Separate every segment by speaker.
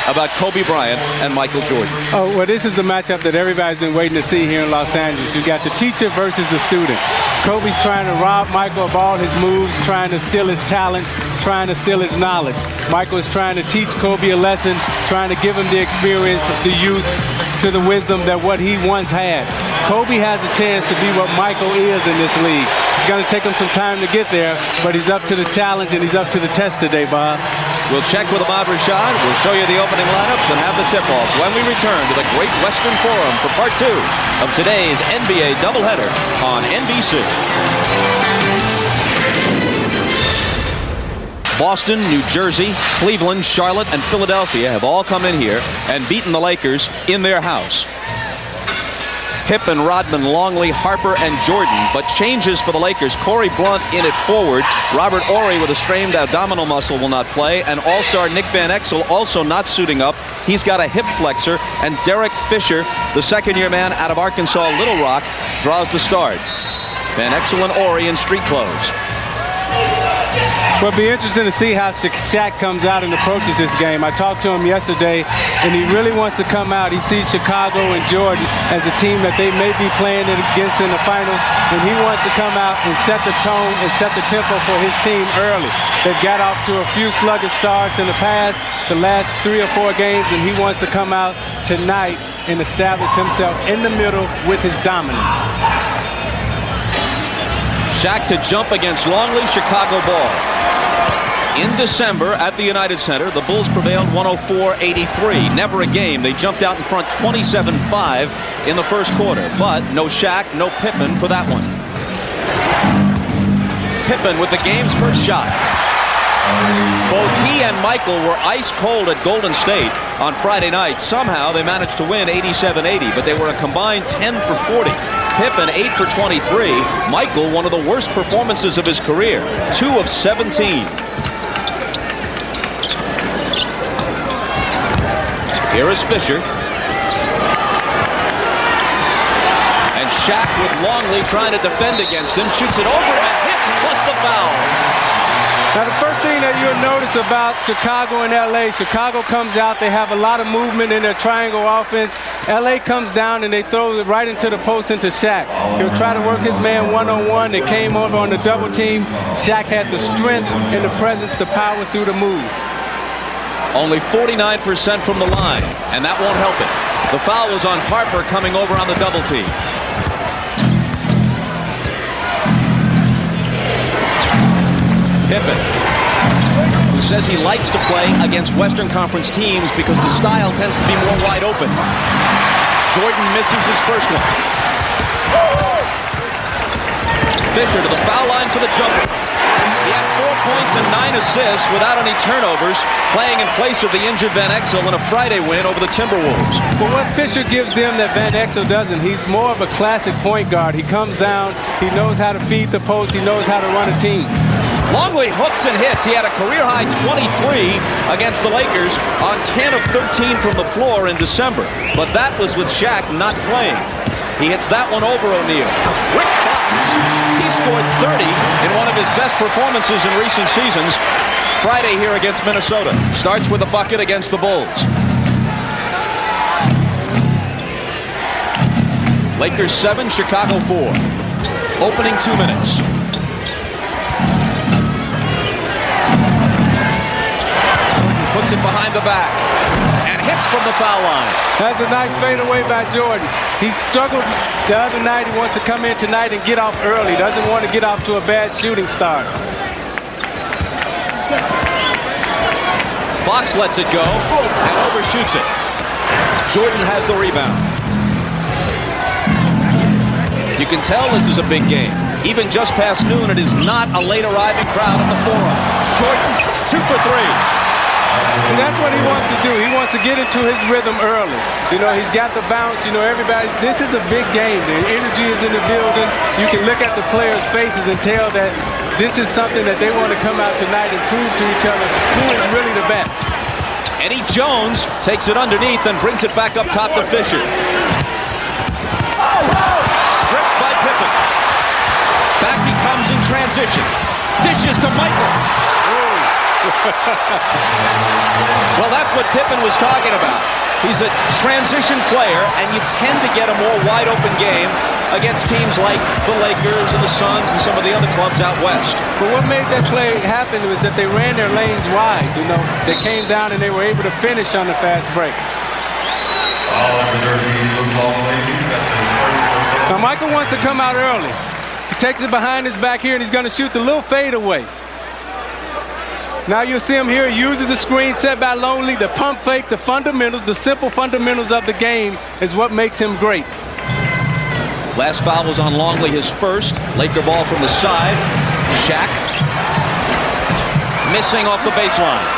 Speaker 1: about Kobe Bryant and Michael Jordan.
Speaker 2: Oh, well, this is the matchup that everybody's been waiting to see here in Los Angeles. You got the teacher versus the student. Kobe's trying to rob Michael of all his moves, trying to steal his talent, trying to steal his knowledge. Michael is trying to teach Kobe a lesson, trying to give him the experience, the youth, to the wisdom that what he once had. Kobe has a chance to be what Michael is in this league. It's going to take him some time to get there, but he's up to the challenge and he's up to the test today, Bob.
Speaker 1: We'll check with Ahmad Rashad. We'll show you the opening lineups and have the tip-off when we return to the Great Western Forum for Part 2 of today's NBA doubleheader on NBC. Boston, New Jersey, Cleveland, Charlotte, and Philadelphia have all come in here and beaten the Lakers in their house. Pippen, Rodman, Longley, Harper, and Jordan, but changes for the Lakers. Corey Blunt in at forward. Robert Horry with a strained abdominal muscle will not play, and all-star Nick Van Exel also not suiting up. He's got a hip flexor, and Derek Fisher, the second-year man out of Arkansas Little Rock, draws the start. Van Exel and Horry in street clothes.
Speaker 2: Well, it'll be interesting to see how Shaq comes out and approaches this game. I talked to him yesterday, and he really wants to come out. He sees Chicago and Jordan as a team that they may be playing against in the finals, and he wants to come out and set the tone and set the tempo for his team early. They've got off to a few sluggish starts in the past, the last 3 or 4 games, and he wants to come out tonight and establish himself in the middle with his dominance.
Speaker 1: Shaq to jump against Longley, Chicago ball. In December at the United Center, the Bulls prevailed 104-83. Never a game. They jumped out in front 27-5 in the first quarter. But no Shaq, no Pippen for that one. Pippen with the game's first shot. Both he and Michael were ice cold at Golden State on Friday night. Somehow they managed to win 87-80, but they were a combined 10 for 40. Pippen 8 for 23. Michael, one of the worst performances of his career, 2 of 17. Here is Fisher. And Shaq with Longley trying to defend against him. Shoots it over and hits, plus the foul.
Speaker 2: Now, the first thing that you'll notice about Chicago and L.A., Chicago comes out, they have a lot of movement in their triangle offense. L.A. comes down and they throw it right into the post into Shaq. He'll try to work his man one-on-one. They came over on the double team. Shaq had the strength and the presence to power through the move.
Speaker 1: Only 49% from the line, and that won't help it. The foul was on Harper coming over on the double team. Pippen, who says he likes to play against Western Conference teams because the style tends to be more wide open. Jordan misses his first one. Fisher to the foul line for the jumper. He had 4 points and 9 assists without any turnovers, playing in place of the injured Van Exel in a Friday win over the Timberwolves.
Speaker 2: But what Fisher gives them that Van Exel doesn't, he's more of a classic point guard. He comes down, he knows how to feed the post, he knows how to run a team.
Speaker 1: Longley hooks and hits. He had a career-high 23 against the Lakers on 10 of 13 from the floor in December. But that was with Shaq not playing. He hits that one over O'Neal. Rick Fox, he scored 30 in one of his best performances in recent seasons. Friday here against Minnesota. Starts with a bucket against the Bulls. Lakers 7, Chicago 4. Opening 2 minutes. Puts it behind the back and hits from the foul line.
Speaker 2: That's a nice fadeaway by Jordan. He struggled the other night. He wants to come in tonight and get off early. Doesn't want to get off to a bad shooting start.
Speaker 1: Fox lets it go and overshoots it. Jordan has the rebound. You can tell this is a big game. Even just past noon, it is not a late arriving crowd at the Forum. Jordan, 2 for 3.
Speaker 2: So that's what he wants to do. He wants to get into his rhythm early. You know, he's got the bounce. You know, this is a big game. The energy is in the building. You can look at the players' faces and tell that this is something that they want to come out tonight and prove to each other who is really the best.
Speaker 1: Eddie Jones takes it underneath and brings it back up top to Fisher. Stripped by Pippen. Back he comes in transition. Dishes to Michael. Well, that's what Pippen was talking about. He's a transition player, and you tend to get a more wide-open game against teams like the Lakers and the Suns and some of the other clubs out west.
Speaker 2: But what made that play happen was that they ran their lanes wide. You know, they came down and they were able to finish on the fast break. Now, Michael wants to come out early. He takes it behind his back here, and he's going to shoot the little fadeaway. Now you'll see him here. He uses the screen set by Longley, the pump fake, the fundamentals, the simple fundamentals of the game is what makes him great.
Speaker 1: Last foul was on Longley, his first. Laker ball from the side. Shaq missing off the baseline.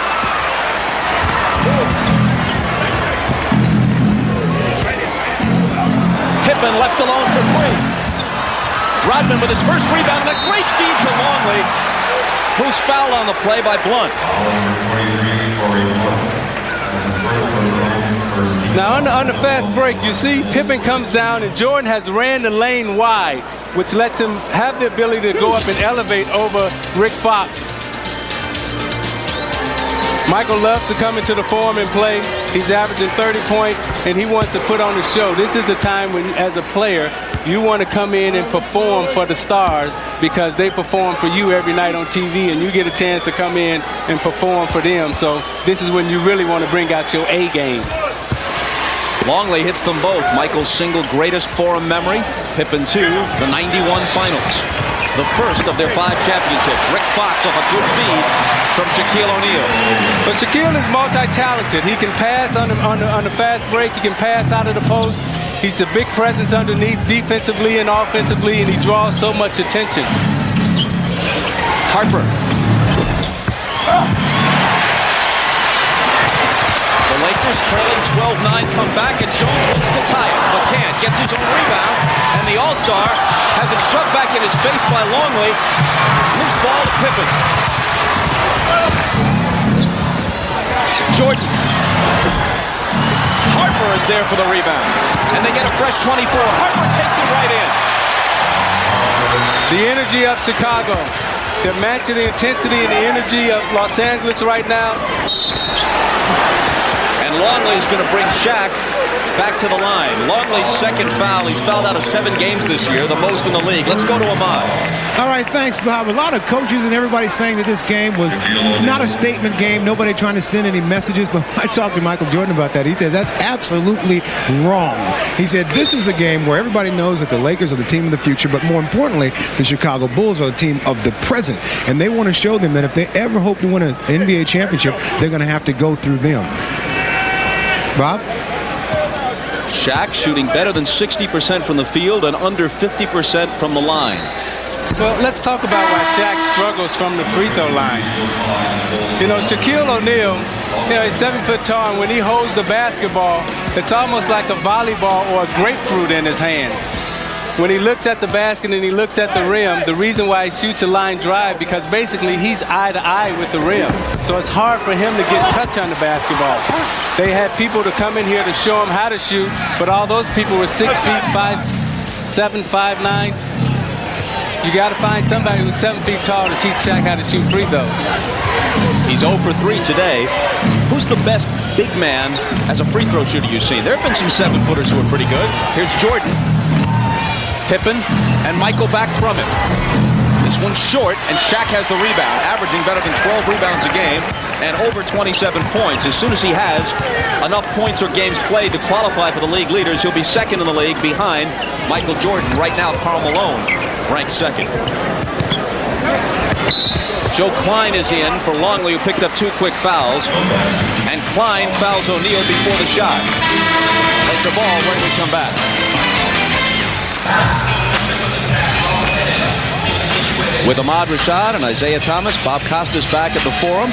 Speaker 1: Pippen left alone for three. Rodman with his first rebound and a great feed to Longley, who's fouled on the play by Blunt.
Speaker 2: Now on the fast break, you see Pippen comes down and Jordan has ran the lane wide, which lets him have the ability to go up and elevate over Rick Fox. Michael loves to come into the form and play. He's averaging 30 points, and he wants to put on the show. This is the time when, as a player, you want to come in and perform for the stars because they perform for you every night on TV, and you get a chance to come in and perform for them. So this is when you really want to bring out your A game.
Speaker 1: Longley hits them both. Michael's single greatest forum memory. Pippen 2, the 91 finals. The first of their 5 championships. Rick Fox off a good feed from Shaquille O'Neal.
Speaker 2: But Shaquille is multi-talented. He can pass on the fast break. He can pass out of the post. He's a big presence underneath defensively and offensively, and he draws so much attention.
Speaker 1: Harper. The Lakers trailing 12-9 come back, and Jones looks to tie it, but can't. Gets his own rebound, and the All-Star has it shoved back in his face by Longley. Loose ball to Pippen. Jordan. Harper is there for the rebound, and they get a fresh 24. Harper takes it right in.
Speaker 2: The energy of Chicago. They're matching the intensity and the energy of Los Angeles right now.
Speaker 1: And Longley is going to bring Shaq back to the line. Longley's second foul. He's fouled out of 7 games this year, the most in the league. Let's go to Ahmad.
Speaker 3: All right, thanks, Bob. A lot of coaches and everybody saying that this game was not a statement game. Nobody trying to send any messages. But I talked to Michael Jordan about that. He said that's absolutely wrong. He said this is a game where everybody knows that the Lakers are the team of the future, but more importantly, the Chicago Bulls are the team of the present. And they want to show them that if they ever hope to win an NBA championship, they're going to have to go through them. Bob?
Speaker 1: Shaq shooting better than 60% from the field and under 50% from the line.
Speaker 2: Well, let's talk about why Shaq struggles from the free throw line. You know, Shaquille O'Neal, he's 7 foot tall, and when he holds the basketball, it's almost like a volleyball or a grapefruit in his hands. When he looks at the basket and he looks at the rim, the reason why he shoots a line drive, because basically he's eye to eye with the rim. So it's hard for him to get touch on the basketball. They had people to come in here to show him how to shoot, but all those people were 6 feet, 5'7", 5'9". You got to find somebody who's 7 feet tall to teach Shaq how to shoot free throws.
Speaker 1: He's 0 for 3 today. Who's the best big man as a free throw shooter you've seen? There have been some 7-footers who are pretty good. Here's Jordan. Pippen and Michael back from him. This one's short, and Shaq has the rebound, averaging better than 12 rebounds a game and over 27 points. As soon as he has enough points or games played to qualify for the league leaders, he'll be second in the league behind Michael Jordan. Right now, Karl Malone ranked second. Joe Klein is in for Longley, who picked up 2 quick fouls. And Klein fouls O'Neal before the shot. Take the ball when we come back. With Ahmad Rashad and Isaiah Thomas, Bob Costas back at the Forum.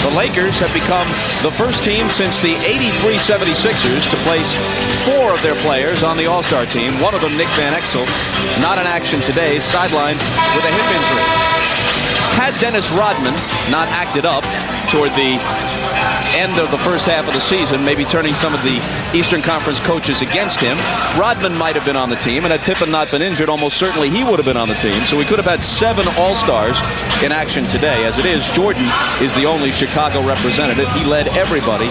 Speaker 1: The Lakers have become the first team since the 83 76ers to place 4 of their players on the All-Star team. One of them, Nick Van Exel, not in action today, sidelined with a hip injury. Had Dennis Rodman not acted up toward the end of the first half of the season, maybe turning some of the Eastern Conference coaches against him. Rodman might have been on the team, and had Pippen not been injured, almost certainly he would have been on the team. So we could have had 7 All-Stars in action today. As it is, Jordan is the only Chicago representative. He led everybody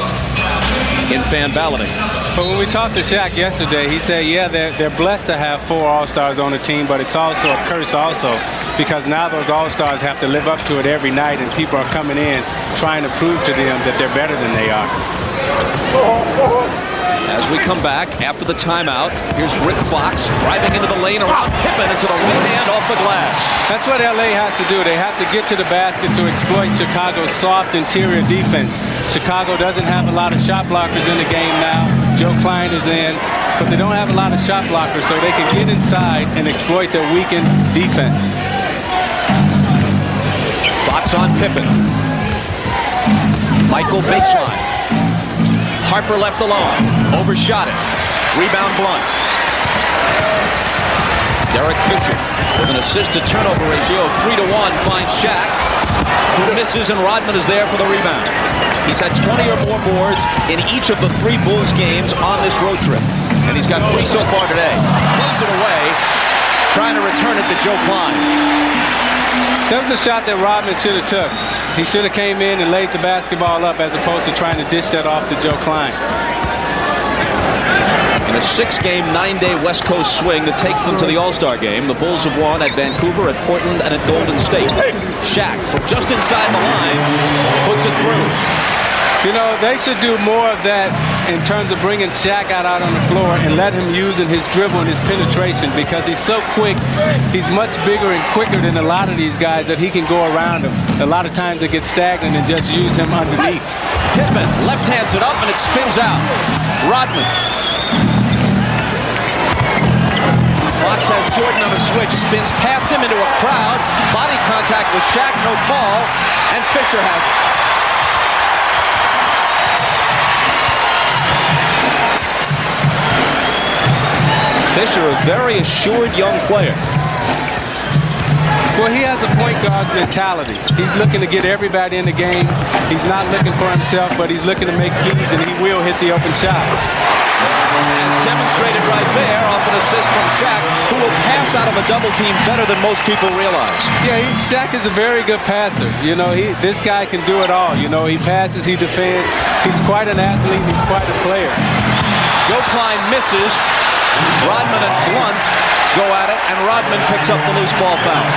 Speaker 1: in fan balloting.
Speaker 2: But when we talked to Shaq yesterday, he said, yeah, they're blessed to have 4 All-Stars on the team, but it's also a curse also, because now those All-Stars have to live up to it every night, and people are coming in trying to prove to them that they're better than they are.
Speaker 1: As we come back after the timeout, here's Rick Fox driving into the lane around Pippen into the right hand off the glass.
Speaker 2: That's what LA has to do. They have to get to the basket to exploit Chicago's soft interior defense. Chicago doesn't have a lot of shot blockers in the game now. Joe Klein is in, but they don't have a lot of shot blockers, so they can get inside and exploit their weakened defense.
Speaker 1: Fox on Pippen. Michael baseline. Harper left alone. Overshot it. Rebound Blunt. Derek Fisher with an assist-to-turnover ratio of 3-1 finds Shaq, who misses, and Rodman is there for the rebound. He's had 20 or more boards in each of the 3 Bulls games on this road trip, and he's got 3 so far today. Throws it away, trying to return it to Joe Klein.
Speaker 2: That was a shot that Rodman should have took. He should have came in and laid the basketball up as opposed to trying to dish that off to Joe Klein.
Speaker 1: In a 6-game, 9-day West Coast swing that takes them to the All-Star game, the Bulls have won at Vancouver, at Portland, and at Golden State. Shaq, from just inside the line, puts it through.
Speaker 2: You know, they should do more of that in terms of bringing Shaq out on the floor and let him using his dribble and his penetration, because he's so quick. He's much bigger and quicker than a lot of these guys that he can go around him. A lot of times they get stagnant and just use him underneath.
Speaker 1: Pittman left hands it up and it spins out. Rodman. Fox has Jordan on a switch, spins past him into a crowd. Body contact with Shaq, no call, and Fisher has it. Fisher, a very assured young player.
Speaker 2: Well, he has a point guard mentality. He's looking to get everybody in the game. He's not looking for himself, but he's looking to make keys, and he will hit the open shot.
Speaker 1: As demonstrated right there off an assist from Shaq, who will pass out of a double team better than most people realize.
Speaker 2: Yeah, Shaq is a very good passer. You know, this guy can do it all. You know, he passes, he defends. He's quite an athlete. He's quite a player.
Speaker 1: Joe Klein misses. Rodman and Blunt go at it, and Rodman picks up the loose ball foul.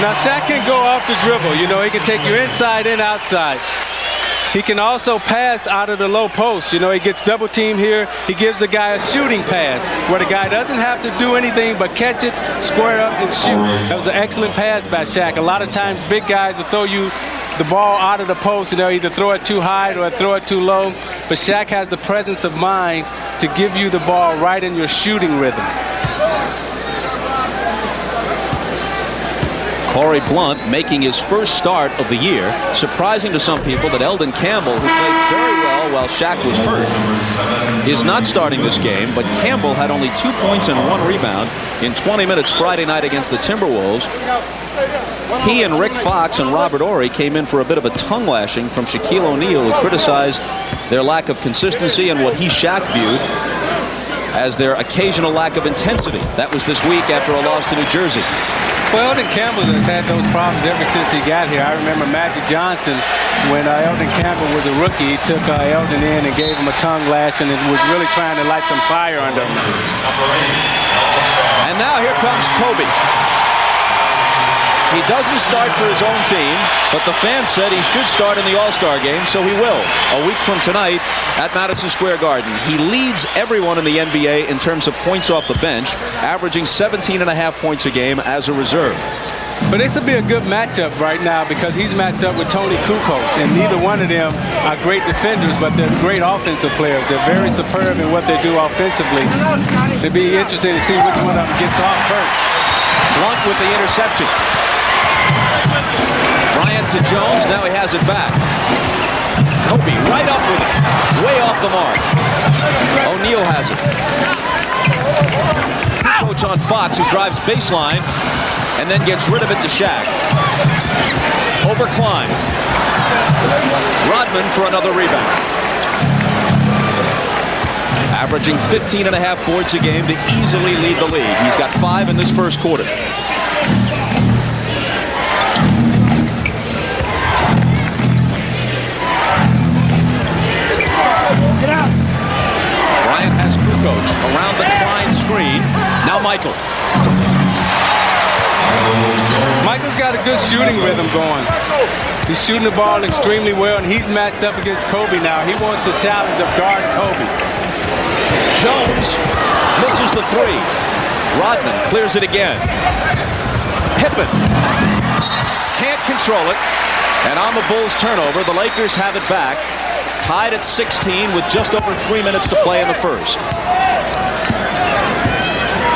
Speaker 2: Now, Shaq can go off the dribble. You know, he can take you inside and outside. He can also pass out of the low post. You know, he gets double teamed here. He gives the guy a shooting pass where the guy doesn't have to do anything but catch it, square up, and shoot. That was an excellent pass by Shaq. A lot of times, big guys will throw you the ball out of the post, and they'll either throw it too high or throw it too low. But Shaq has the presence of mind to give you the ball right in your shooting rhythm.
Speaker 1: Corey Blunt making his first start of the year. Surprising to some people that Eldon Campbell, who played very well while Shaq was hurt, is not starting this game. But Campbell had only 2 points and 1 rebound in 20 minutes Friday night against the Timberwolves. He and Rick Fox and Robert Horry came in for a bit of a tongue lashing from Shaquille O'Neal, who criticized their lack of consistency and what he, Shaq, viewed as their occasional lack of intensity. That was this week after a loss to New Jersey.
Speaker 2: Well, Eldon Campbell has had those problems ever since he got here. I remember Magic Johnson, when Eldon Campbell was a rookie, he took Eldon in and gave him a tongue lashing and was really trying to light some fire under him.
Speaker 1: And now here comes Kobe. He doesn't start for his own team, but the fans said he should start in the All-Star game, so he will. A week from tonight at Madison Square Garden. He leads everyone in the NBA in terms of points off the bench, averaging 17.5 points a game as a reserve.
Speaker 2: But this will be a good matchup right now because he's matched up with Tony Kukoc, and neither one of them are great defenders, but they're great offensive players. They're very superb in what they do offensively. It'll be interesting to see which one of them gets off first.
Speaker 1: Blunt with the interception. Bryant to Jones, now he has it back. Kobe right up with it, way off the mark. O'Neal has it. Coach on Fox, who drives baseline. and then gets rid of it to Shaq. Over Klein. Rodman for another rebound. Averaging 15.5 boards a game to easily lead the league. He's got 5 in this first quarter.
Speaker 2: Get out.
Speaker 1: Bryant has Kukoc around the Klein screen. Now Michael.
Speaker 2: Michael's got a good shooting rhythm going. He's shooting the ball extremely well, and he's matched up against Kobe now. He wants the challenge of guarding Kobe.
Speaker 1: Jones misses the 3. Rodman clears it again. Pippen can't control it. And on the Bulls turnover, the Lakers have it back. Tied at 16 with just over 3 minutes to play in the first.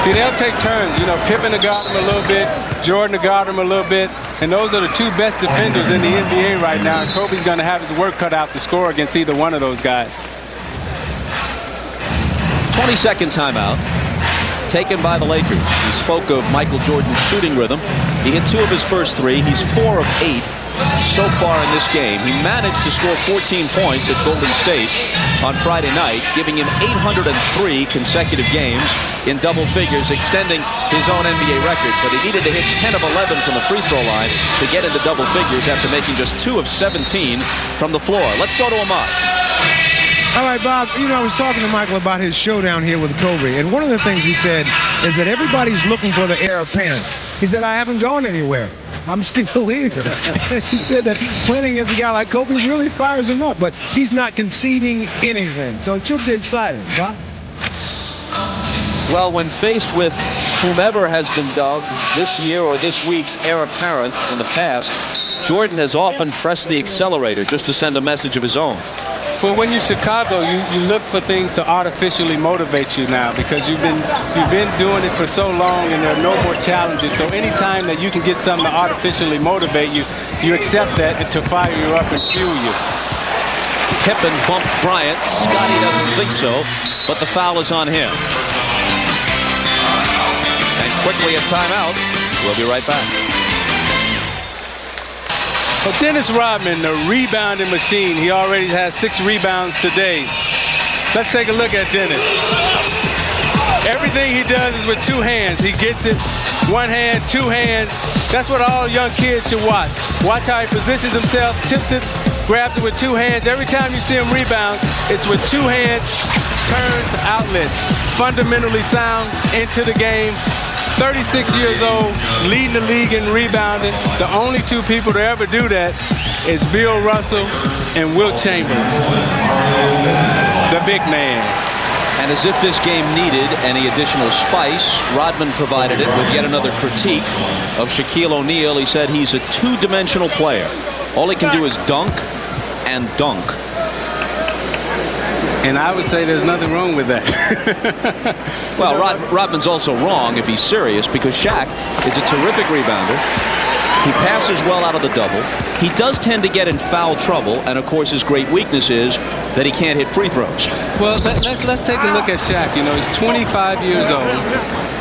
Speaker 2: See, they'll take turns. You know, Pippen to guard him a little bit, Jordan to guard him a little bit. And those are the 2 best defenders in the NBA right now. And Kobe's going to have his work cut out to score against either one of those guys.
Speaker 1: 22nd timeout taken by the Lakers. He spoke of Michael Jordan's shooting rhythm. He hit 2 of his first 3. He's 4 of 8 so far in this game. He managed to score 14 points at Golden State on Friday night, giving him 803 consecutive games in double figures, extending his own NBA record. But he needed to hit 10 of 11 from the free throw line to get into double figures after making just 2 of 17 from the floor. Let's go to Ahmad.
Speaker 3: All right, Bob, you know, I was talking to Michael about his showdown here with Kobe, and one of the things he said is that everybody's looking for the heir apparent. He said, I haven't gone anywhere. I'm still here. He said that playing against a guy like Kobe really fires him up, but he's not conceding anything. So it should be exciting, Bob.
Speaker 1: Well, when faced with whomever has been dubbed this year or this week's heir apparent in the past, Jordan has often pressed the accelerator just to send a message of his own.
Speaker 2: Well, when you're Chicago, you look for things to artificially motivate you now because you've been doing it for so long and there are no more challenges. So anytime that you can get something to artificially motivate you, you accept that to fire you up and fuel you.
Speaker 1: Pippen bumped Bryant. Scotty doesn't think so, but the foul is on him. And quickly a timeout. We'll be right back.
Speaker 2: Well, Dennis Rodman, the rebounding machine. He already has 6 rebounds today. Let's take a look at Dennis. Everything he does is with 2 hands. He gets it, 1 hand, 2 hands. That's what all young kids should watch. Watch how he positions himself, tips it, grabs it with 2 hands. Every time you see him rebound, it's with 2 hands, turns, outlets. Fundamentally sound into the game. 36 years old, leading the league in rebounding. The only 2 people to ever do that is Bill Russell and Wilt Chamberlain, the big man.
Speaker 1: And as if this game needed any additional spice, Rodman provided it with yet another critique of Shaquille O'Neal. He said he's a 2-dimensional player. All he can do is dunk and dunk.
Speaker 2: And I would say there's nothing wrong with that.
Speaker 1: Well, Rodman's also wrong if he's serious because Shaq is a terrific rebounder. He passes well out of the double. He does tend to get in foul trouble, and of course his great weakness is that he can't hit free throws.
Speaker 2: Well, let's take a look at Shaq. You know, he's 25 years old.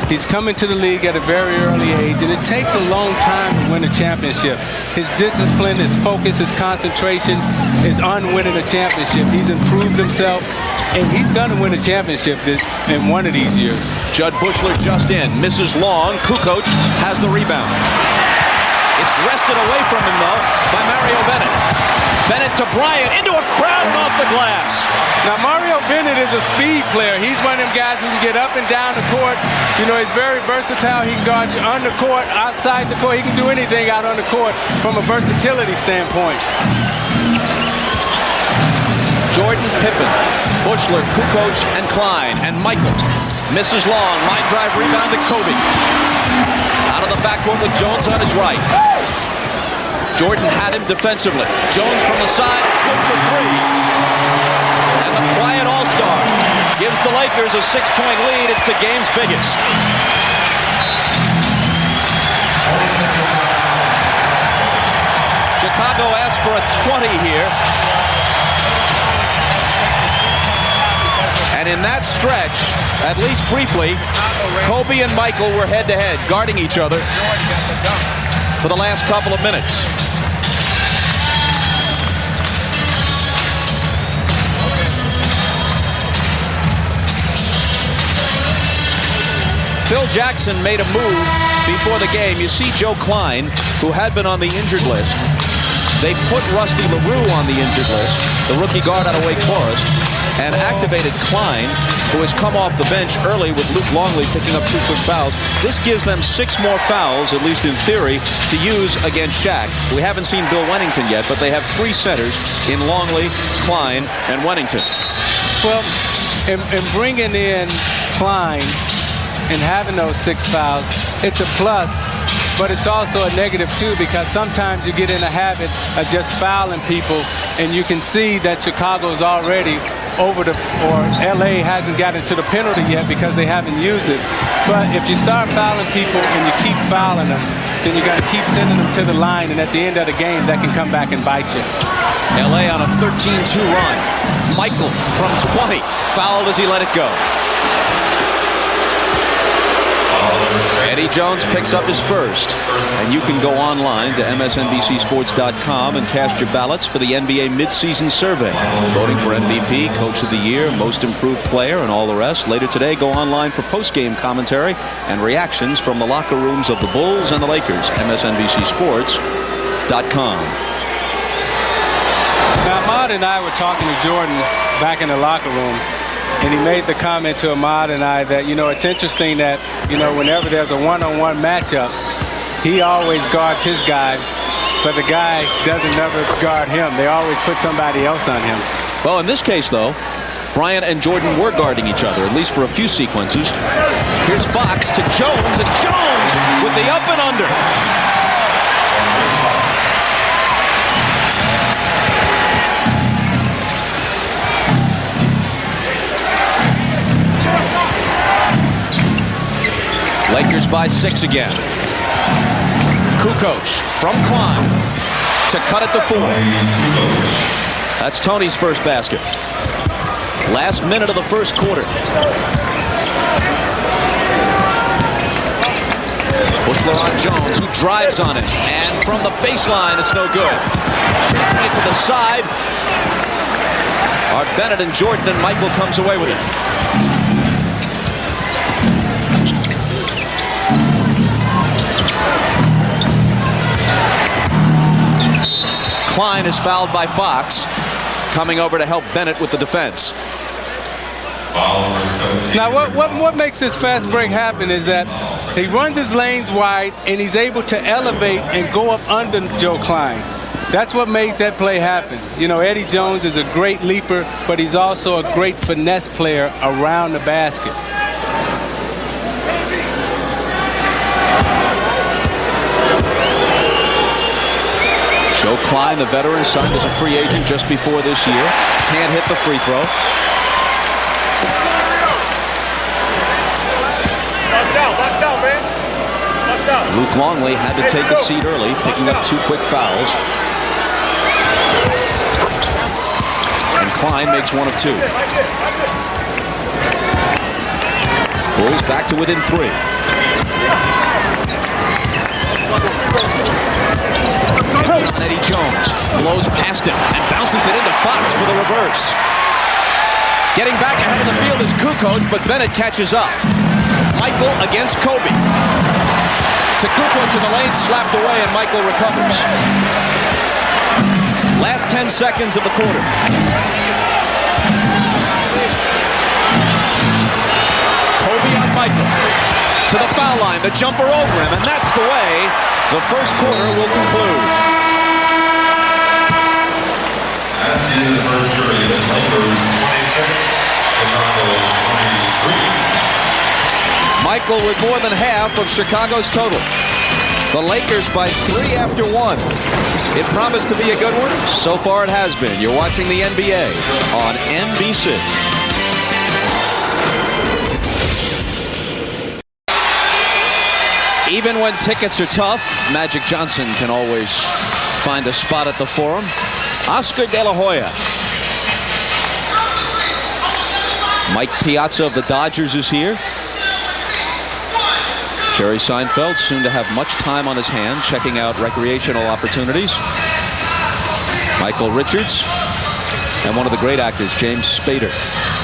Speaker 2: He's coming to the league at a very early age, and it takes a long time to win a championship. His discipline, his focus, his concentration is on winning a championship. He's improved himself, and he's going to win a championship in one of these years.
Speaker 1: Judd Buechler just in, misses long. Kukoc has the rebound. It's wrested away from him, though, by Mario Bennett. Bennett to Bryant, into a crowd and off the glass.
Speaker 2: Now, Mario Bennett is a speed player. He's one of them guys who can get up and down the court. You know, he's very versatile. He can guard you on the court, outside the court. He can do anything out on the court from a versatility standpoint.
Speaker 1: Jordan, Pippen, Buechler, Kukoc, and Klein, and Michael. Misses long, line drive rebound to Kobe. Out of the backcourt with Jones on his right. Jordan had him defensively. Jones from the side, it's good for 3. And the quiet all-star gives the Lakers a 6-point lead. It's the game's biggest. Chicago asked for a 20 here. And in that stretch, At least briefly, Kobe and Michael were head-to-head, guarding each other for the last couple of minutes. Phil Jackson made a move before the game. You see Joe Klein, who had been on the injured list. They put Rusty LaRue on the injured list, the rookie guard out of Wake Forest, and activated Klein, who has come off the bench early with Luke Longley picking up 2 quick fouls. This gives them 6 more fouls, at least in theory, to use against Shaq. We haven't seen Bill Wennington yet, but they have 3 centers in Longley, Klein, and Wennington.
Speaker 2: Well, in bringing in Klein and having those 6 fouls, it's a plus, but it's also a negative too, because sometimes you get in a habit of just fouling people, and you can see that Chicago's already over or LA hasn't gotten to the penalty yet because they haven't used it. But if you start fouling people and you keep fouling them, then you're going to keep sending them to the line, and at the end of the game, that can come back and bite you.
Speaker 1: LA on a 13-2 run. Michael from 20, fouled as he let it go. Eddie Jones picks up his first, and you can go online to msnbcsports.com and cast your ballots for the NBA midseason survey, voting for MVP, Coach of the Year, Most Improved Player, and all the rest. Later today, go online for post-game commentary and reactions from the locker rooms of the Bulls and the Lakers. msnbcsports.com.
Speaker 2: Now, Ahmad and I were talking to Jordan back in the locker room, and he made the comment to Ahmad and I that, it's interesting that, whenever there's a one-on-one matchup, he always guards his guy, but the guy doesn't never guard him. They always put somebody else on him.
Speaker 1: Well, in this case, though, Bryant and Jordan were guarding each other, at least for a few sequences. Here's Fox to Jones, and Jones with the up and under. Lakers by 6 again. Kukoc from Klein to cut it to 4. That's Tony's first basket. Last minute of the first quarter. Bushler on Jones, who drives on it. And from the baseline, it's no good. Chasing it to the side. Art Bennett and Jordan, and Michael comes away with it. Klein is fouled by Fox, coming over to help Bennett with the defense.
Speaker 2: Now, what makes this fast break happen is that he runs his lanes wide, and he's able to elevate and go up under Joe Klein. That's what made that play happen. Eddie Jones is a great leaper, but he's also a great finesse player around the basket.
Speaker 1: Joe Klein, the veteran, signed as a free agent just before this year. Can't hit the free throw. Luke Longley had to take a seat early, picking up 2 quick fouls. And Klein makes 1 of 2. Bulls back to within 3. Eddie Jones blows past him and bounces it into Fox for the reverse. Getting back ahead of the field is Kukoc, but Bennett catches up. Michael against Kobe. To Kukoc in the lane, slapped away, and Michael recovers. Last 10 seconds of the quarter. Kobe on Michael. To the foul line, the jumper over him, and that's the way the first quarter will conclude.
Speaker 4: That's the end of the first period. Lakers 26, Chicago 23.
Speaker 1: Michael with more than half of Chicago's total. The Lakers by 3 after 1. It promised to be a good one. So far it has been. You're watching the NBA on NBC. Even when tickets are tough, Magic Johnson can always find a spot at the Forum. Oscar De La Hoya. Mike Piazza of the Dodgers is here. Jerry Seinfeld, soon to have much time on his hand, checking out recreational opportunities. Michael Richards, and one of the great actors, James Spader,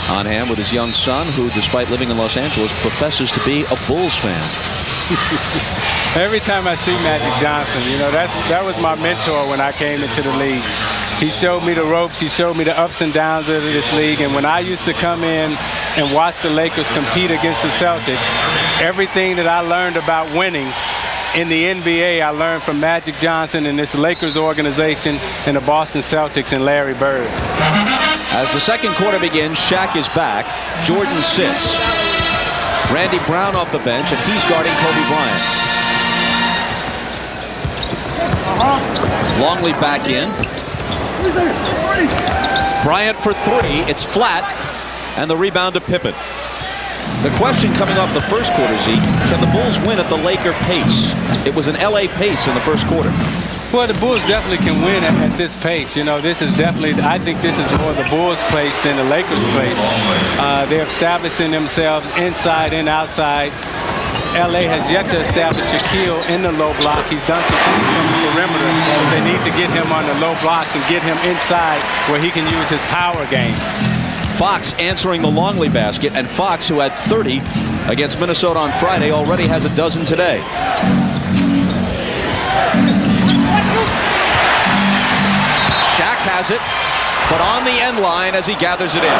Speaker 1: on hand with his young son, who, despite living in Los Angeles, professes to be a Bulls fan.
Speaker 2: Every time I see Magic Johnson, you know, that was my mentor when I came into the league. He showed me the ropes. He showed me the ups and downs of this league. And when I used to come in and watch the Lakers compete against the Celtics, everything that I learned about winning in the NBA, I learned from Magic Johnson and this Lakers organization and the Boston Celtics and Larry Bird.
Speaker 1: As the second quarter begins, Shaq is back. Jordan sits. Randy Brown off the bench, and he's guarding Kobe Bryant. Longley back in. Bryant for three. It's flat, and the rebound to Pippen. The question coming off the first quarter, Zeke, can the Bulls win at the Laker pace? It was an LA pace in the first quarter.
Speaker 2: Well, the Bulls definitely can win at this pace. You know, this is definitely, I think this is more the Bulls' pace than the Lakers' pace. They're establishing themselves inside and outside. LA has yet to establish Shaquille in the low block. He's done some things from the perimeter, so they need to get him on the low blocks and get him inside where he can use his power game.
Speaker 1: Fox answering the Longley basket, and Fox, who had 30 against Minnesota on Friday, already has a dozen today. Shaq has it, but on the end line as he gathers it in.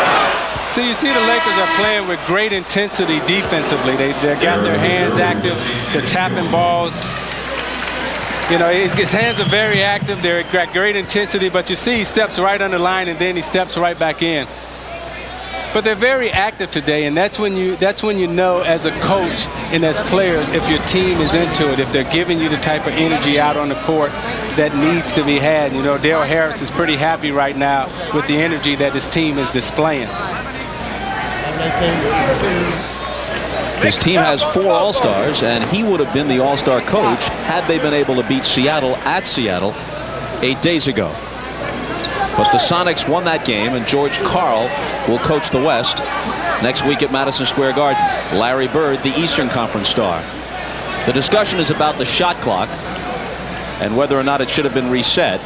Speaker 2: So you see the Lakers are playing with great intensity defensively. They got their hands active. They're tapping balls. You know, his hands are very active. They've got great intensity, but you see he steps right on the line and then he steps right back in. But they're very active today, and that's when you know as a coach and as players if your team is into it, if they're giving you the type of energy out on the court that needs to be had. You know, Dale Harris is pretty happy right now with the energy that his team is displaying.
Speaker 1: His team has 4 All-Stars, and he would have been the All-Star coach had they been able to beat Seattle at Seattle 8 days ago. But the Sonics won that game, and George Karl will coach the West next week at Madison Square Garden. Larry Bird, the Eastern Conference star. The discussion is about the shot clock and whether or not it should have been reset.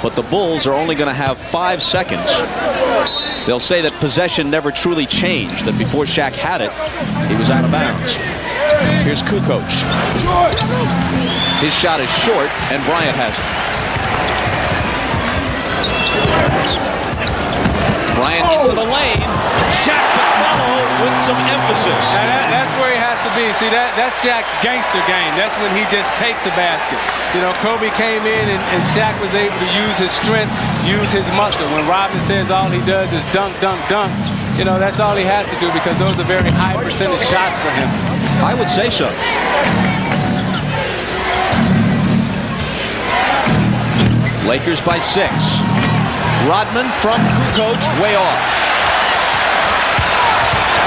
Speaker 1: But the Bulls are only going to have 5 seconds. They'll say that possession never truly changed, that before Shaq had it, he was out of bounds. Here's Kukoc. His shot is short, and Bryant has it. Bryant into the lane. Shaq to follow with some emphasis.
Speaker 2: That's where he has to be. See, that's Shaq's gangster game. That's when he just takes a basket. You know, Kobe came in and Shaq was able to use his strength, use his muscle. When Robin says all he does is dunk, dunk, dunk, you know, that's all he has to do because those are very high percentage shots for him.
Speaker 1: I would say so. Lakers by 6. Rodman from Kukoc, way off.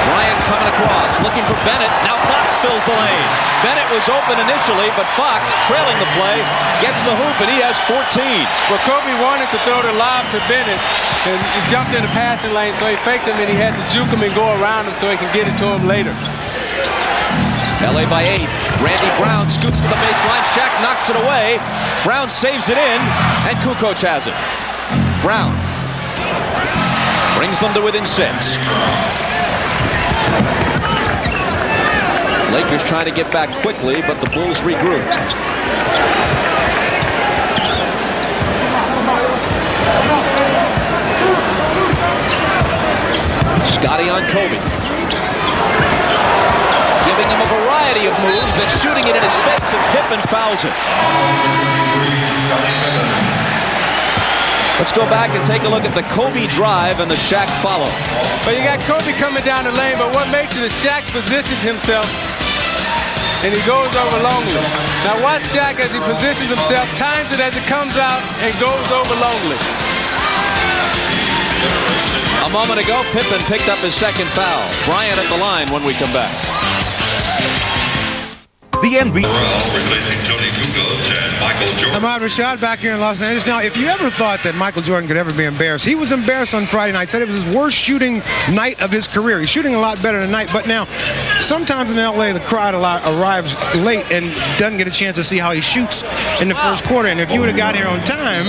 Speaker 1: Bryant coming across, looking for Bennett. Now Fox fills the lane. Bennett was open initially, but Fox, trailing the play, gets the hoop, and he has 14.
Speaker 2: Well, Kobe wanted to throw the lob to Bennett, and he jumped in the passing lane, so he faked him, and he had to juke him and go around him so he can get it to him later.
Speaker 1: LA by 8. Randy Brown scoots to the baseline. Shaq knocks it away. Brown saves it in, and Kukoc has it. Brown brings them to within 6. Lakers trying to get back quickly, but the Bulls regroup. Scotty on Kobe. Giving him a variety of moves, then shooting it in his face, and Pippen fouls it. Let's go back and take a look at the Kobe drive and the Shaq follow.
Speaker 2: But you got Kobe coming down the lane, but what makes it is Shaq positions himself and he goes over Longley. Now watch Shaq as he positions himself, times it as it comes out, and goes over Longley.
Speaker 1: A moment ago, Pippen picked up his second foul. Bryant at the line when we come back.
Speaker 5: the NBA.
Speaker 4: Replacing Tony Kukoc and Michael Jordan.
Speaker 3: Ahmad Rashad back here in Los Angeles. Now, if you ever thought that Michael Jordan could ever be embarrassed, he was embarrassed on Friday night. Said it was his worst shooting night of his career. He's shooting a lot better tonight, but now, sometimes in L.A., the crowd arrives late and doesn't get a chance to see how he shoots in the first quarter. And if you would have got here on time,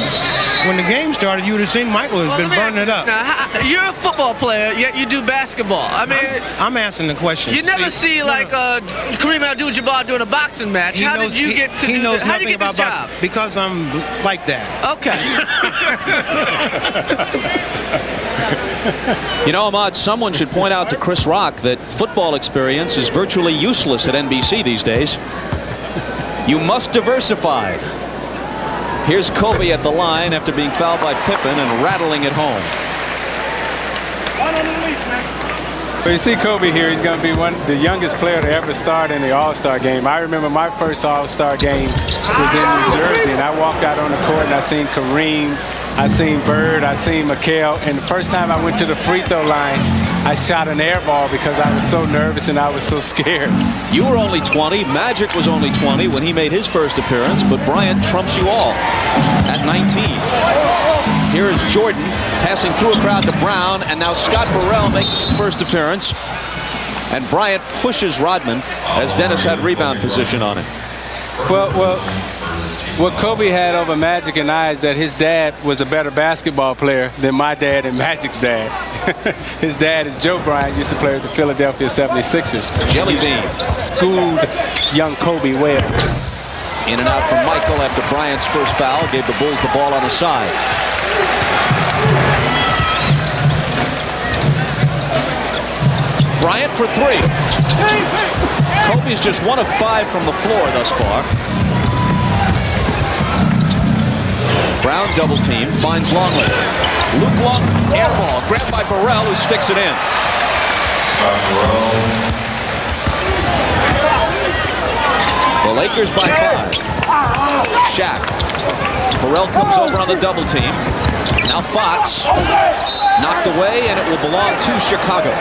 Speaker 3: when the game started, you would have seen Michael has been burning it up.
Speaker 6: Now, you're a football player, yet you do basketball. I mean,
Speaker 3: I'm asking the question.
Speaker 6: You never see like Kareem Abdul-Jabbar doing a boxing match. How did you get to do that? How did you get this job?
Speaker 3: Because I'm like that.
Speaker 6: Okay.
Speaker 1: You know, Ahmad, someone should point out to Chris Rock that football experience is virtually useless at NBC these days. You must diversify. Here's Kobe at the line after being fouled by Pippen and rattling it home.
Speaker 2: Well, you see Kobe here, he's going to be the youngest player to ever start in the All-Star game. I remember my first All-Star game was in New Jersey, and I walked out on the court and I seen Kareem, I seen Bird, I seen McHale, and the first time I went to the free throw line, I shot an air ball because I was so nervous and I was so scared.
Speaker 1: You were only 20. Magic was only 20 when he made his first appearance, but Bryant trumps you all at 19. Here is Jordan passing through a crowd to Brown, and now Scott Burrell making his first appearance. And Bryant pushes Rodman as Dennis had rebound position on him.
Speaker 2: Well, what Kobe had over Magic and I is that his dad was a better basketball player than my dad and Magic's dad. His dad is Joe Bryant, used to play with the Philadelphia 76ers.
Speaker 1: Jelly bean.
Speaker 2: Schooled young Kobe well.
Speaker 1: In and out from Michael after Bryant's first foul. Gave the Bulls the ball on the side. Bryant for three. Kobe's just 1 of 5 from the floor thus far. Brown double team, finds Longley. Luke Long, air ball, grabbed by Burrell, who sticks it in. The Lakers by 5. Shaq. Burrell comes over on the double team. Now Fox. Knocked away, and it will belong to Chicago.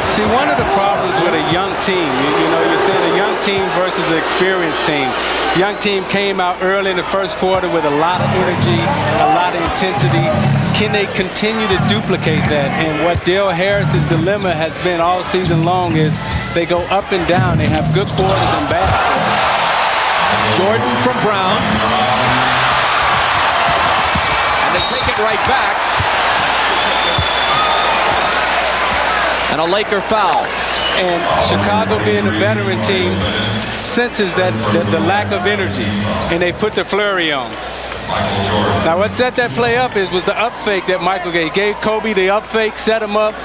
Speaker 2: See, one of the problems with a young team, you know, you're saying a young team versus an experienced team. The young team came out early in the first quarter with a lot of energy, a lot of intensity. Can they continue to duplicate that? And what Dale Harris's dilemma has been all season long is they go up and down. They have good quarters and bad quarters.
Speaker 1: Jordan from Brown. And they take it right back. And a Laker foul.
Speaker 2: And Chicago, being a veteran team, senses that the lack of energy, and they put the flurry on. Now, what set that play up was the up fake that Michael gave. He gave Kobe the up fake, set him up.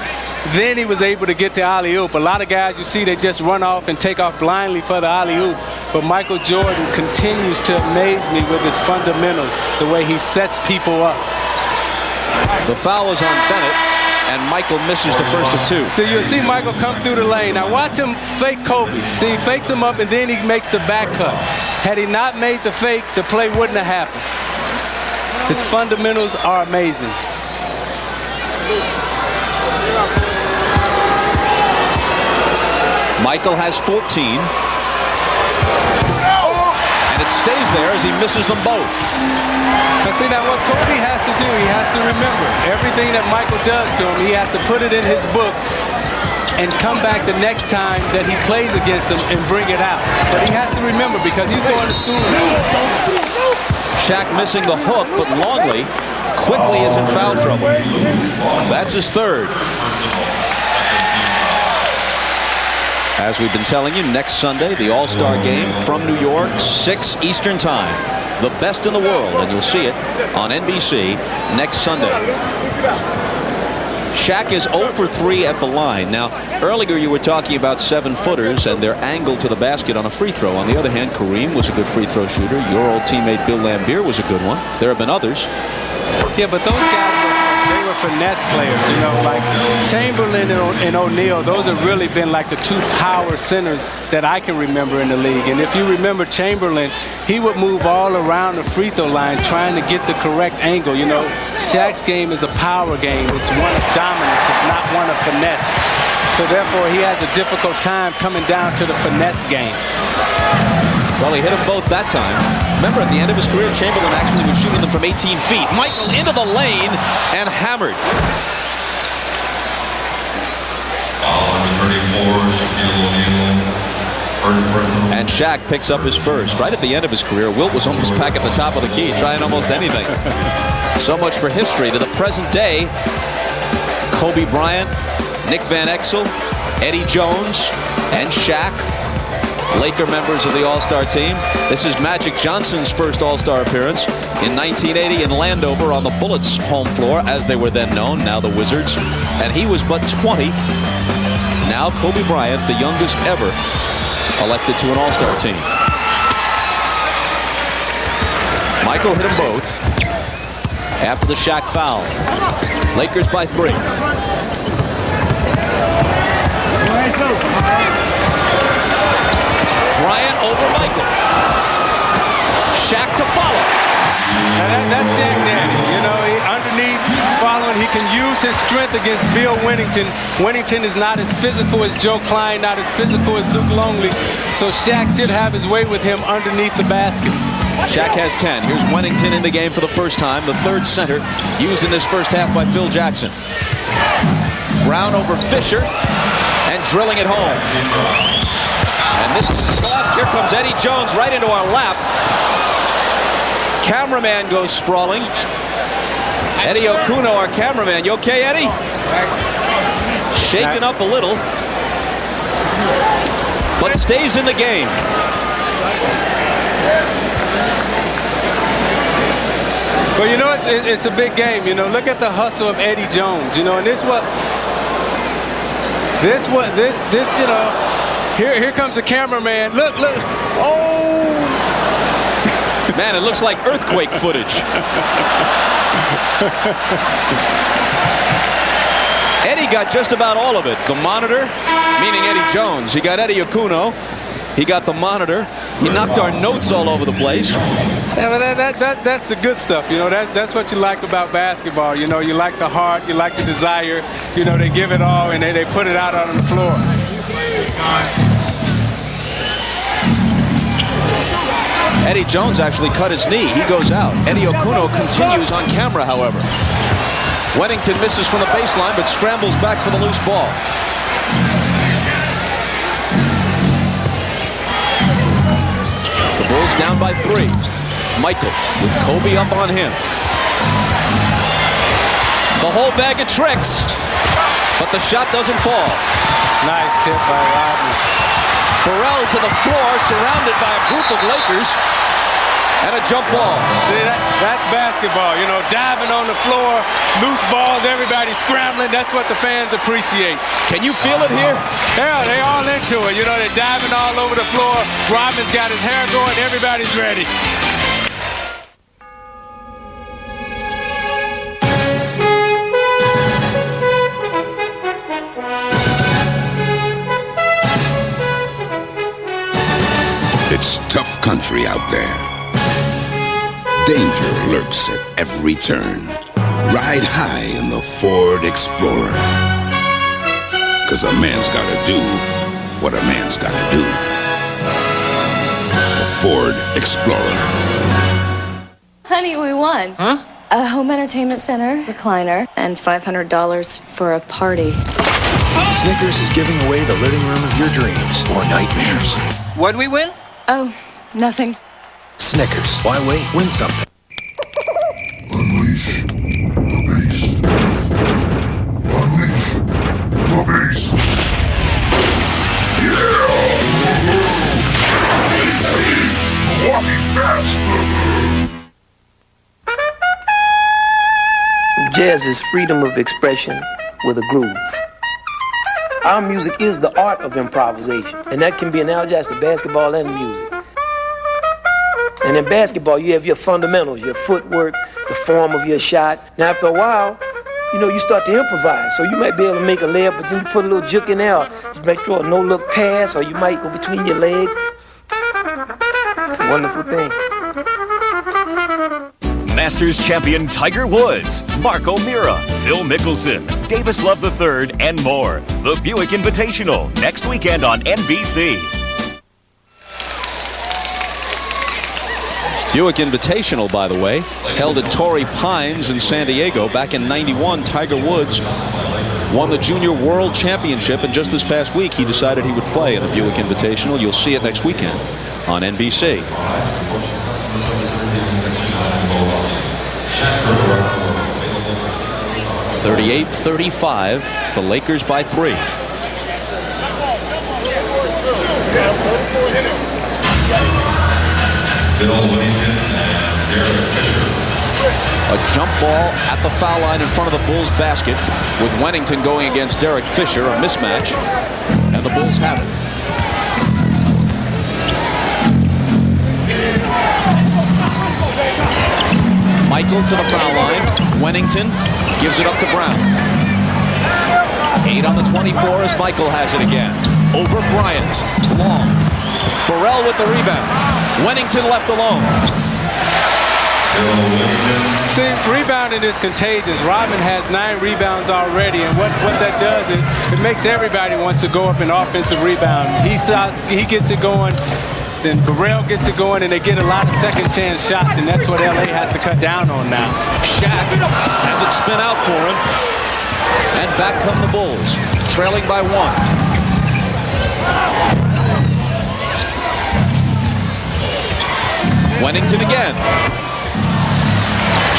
Speaker 2: Then he was able to get to alley-oop. A lot of guys, you see, they just run off and take off blindly for the alley-oop. But Michael Jordan continues to amaze me with his fundamentals, the way he sets people up.
Speaker 1: The foul is on Bennett, and Michael misses the first of 2.
Speaker 2: So you'll see Michael come through the lane. Now watch him fake Kobe. See, he fakes him up, and then he makes the back cut. Had he not made the fake, the play wouldn't have happened. His fundamentals are amazing.
Speaker 1: Michael has 14. And it stays there as he misses them both.
Speaker 2: Now see, now what Kobe has to do, he has to remember everything that Michael does to him. He has to put it in his book and come back the next time that he plays against him and bring it out. But he has to remember because he's going to school now.
Speaker 1: Shaq missing the hook, but Longley quickly is in foul trouble. That's his third. As we've been telling you, next Sunday, the All-Star Game from New York, 6 Eastern Time. The best in the world, and you'll see it on NBC next Sunday. Shaq is 0 for 3 at the line. Now, earlier you were talking about 7-footers and their angle to the basket on a free throw. On the other hand, Kareem was a good free throw shooter. Your old teammate Bill Laimbeer was a good one. There have been others.
Speaker 2: Yeah, but those guys, they were finesse players, you know, like Chamberlain and O'Neal. Those have really been like the 2 power centers that I can remember in the league. And if you remember Chamberlain, he would move all around the free throw line trying to get the correct angle. You know, Shaq's game is a power game. It's one of dominance. It's not one of finesse. So therefore, he has a difficult time coming down to the finesse game.
Speaker 1: Well, he hit them both that time. Remember, at the end of his career, Chamberlain actually was shooting them from 18 feet. Michael into the lane and hammered.
Speaker 4: Foul number 34, Shaquille O'Neal. First personal.
Speaker 1: And Shaq picks up his first. Right at the end of his career, Wilt was almost back at the top of the key, trying almost anything. So much for history. To the present day, Kobe Bryant, Nick Van Exel, Eddie Jones, and Shaq, Laker members of the All-Star team. This is Magic Johnson's first All-Star appearance in 1980 in Landover on the Bullets' home floor, as they were then known, now the Wizards. And he was but 20. Now Kobe Bryant, the youngest ever elected to an All-Star team. Michael hit them both after the Shaq foul. Lakers by 3. Bryant over Michael. Shaq to follow.
Speaker 2: Now that's Shaq Daddy. You know, he underneath following, he can use his strength against Bill Wennington. Wennington is not as physical as Joe Klein, not as physical as Luke Longley. So Shaq should have his way with him underneath the basket.
Speaker 1: Shaq has 10. Here's Wennington in the game for the first time. The third center used in this first half by Phil Jackson. Brown over Fisher and drilling it home. And this is lost. Here comes Eddie Jones right into our lap. Cameraman goes sprawling. Eddie Okuno, our cameraman. You okay, Eddie? Shaken up a little, but stays in the game.
Speaker 2: Well, you know, it's a big game. You know, look at the hustle of Eddie Jones. You know, and this, you know, here comes the cameraman. Look. Oh!
Speaker 1: Man, it looks like earthquake footage. Eddie got just about all of it. The monitor, meaning Eddie Jones. He got Eddie Okuno. He got the monitor. He knocked our notes all over the place.
Speaker 2: Yeah, but that's the good stuff. You know, that's what you like about basketball. You know, you like the heart, you like the desire. You know, they give it all and they put it out on the floor.
Speaker 1: Eddie Jones actually cut his knee. He goes out. Eddie Okuno continues on camera, however. Wennington misses from the baseline, but scrambles back for the loose ball. The Bulls down by 3. Michael with Kobe up on him. The whole bag of tricks, but the shot doesn't fall.
Speaker 2: Nice tip by Rodman.
Speaker 1: Burrell to the floor, surrounded by a group of Lakers, and a jump ball.
Speaker 2: See, that's basketball. You know, diving on the floor, loose balls, everybody scrambling. That's what the fans appreciate.
Speaker 1: Can you feel it here?
Speaker 2: Yeah, they all into it. You know, they're diving all over the floor. Rodman's got his hair going. Everybody's ready.
Speaker 5: It's tough country out there. Danger lurks at every turn. Ride high in the Ford Explorer. 'Cause a man's gotta do what a man's gotta do. The Ford Explorer.
Speaker 7: Honey, we won.
Speaker 6: Huh?
Speaker 7: A home entertainment center, recliner, and $500 for a party.
Speaker 8: Snickers is giving away the living room of your dreams or nightmares.
Speaker 6: What'd we win?
Speaker 7: Oh, nothing.
Speaker 8: Snickers. Why wait? Win something.
Speaker 4: Unleash the beast. Unleash the beast. Yeah! Unleash the beast. Milwaukee's best.
Speaker 9: Jazz is freedom of expression with a groove. Our music is the art of improvisation, and that can be analogized to basketball and music. And in basketball, you have your fundamentals, your footwork, the form of your shot. Now, after a while, you know, you start to improvise. So you might be able to make a layup, but then you put a little juke in there. You might throw a no-look pass, or you might go between your legs. It's a wonderful thing.
Speaker 10: Masters champion Tiger Woods, Mark O'Meara, Phil Mickelson, Davis Love III, and more. The Buick Invitational, next weekend on NBC.
Speaker 1: Buick Invitational, by the way, held at Torrey Pines in San Diego. Back in '91, Tiger Woods won the Junior World Championship, and just this past week he decided he would play in the Buick Invitational. You'll see it next weekend on NBC. 38-35, the Lakers by 3. A jump ball at the foul line in front of the Bulls basket, with Wennington going against Derek Fisher, a mismatch, and the Bulls have it. Michael to the foul line. Wennington gives it up to Brown. 8 on the 24 as Michael has it again. Over Bryant. Long. Burrell with the rebound. Wennington left alone.
Speaker 2: See, rebounding is contagious. Rodman has 9 rebounds already, and what that does is it makes everybody wants to go up in offensive rebound. He gets it going, then Burrell gets it going, and they get a lot of second chance shots, and that's what LA has to cut down on now.
Speaker 1: Shaq has it spin out for him, and back come the Bulls, trailing by 1. Wennington again.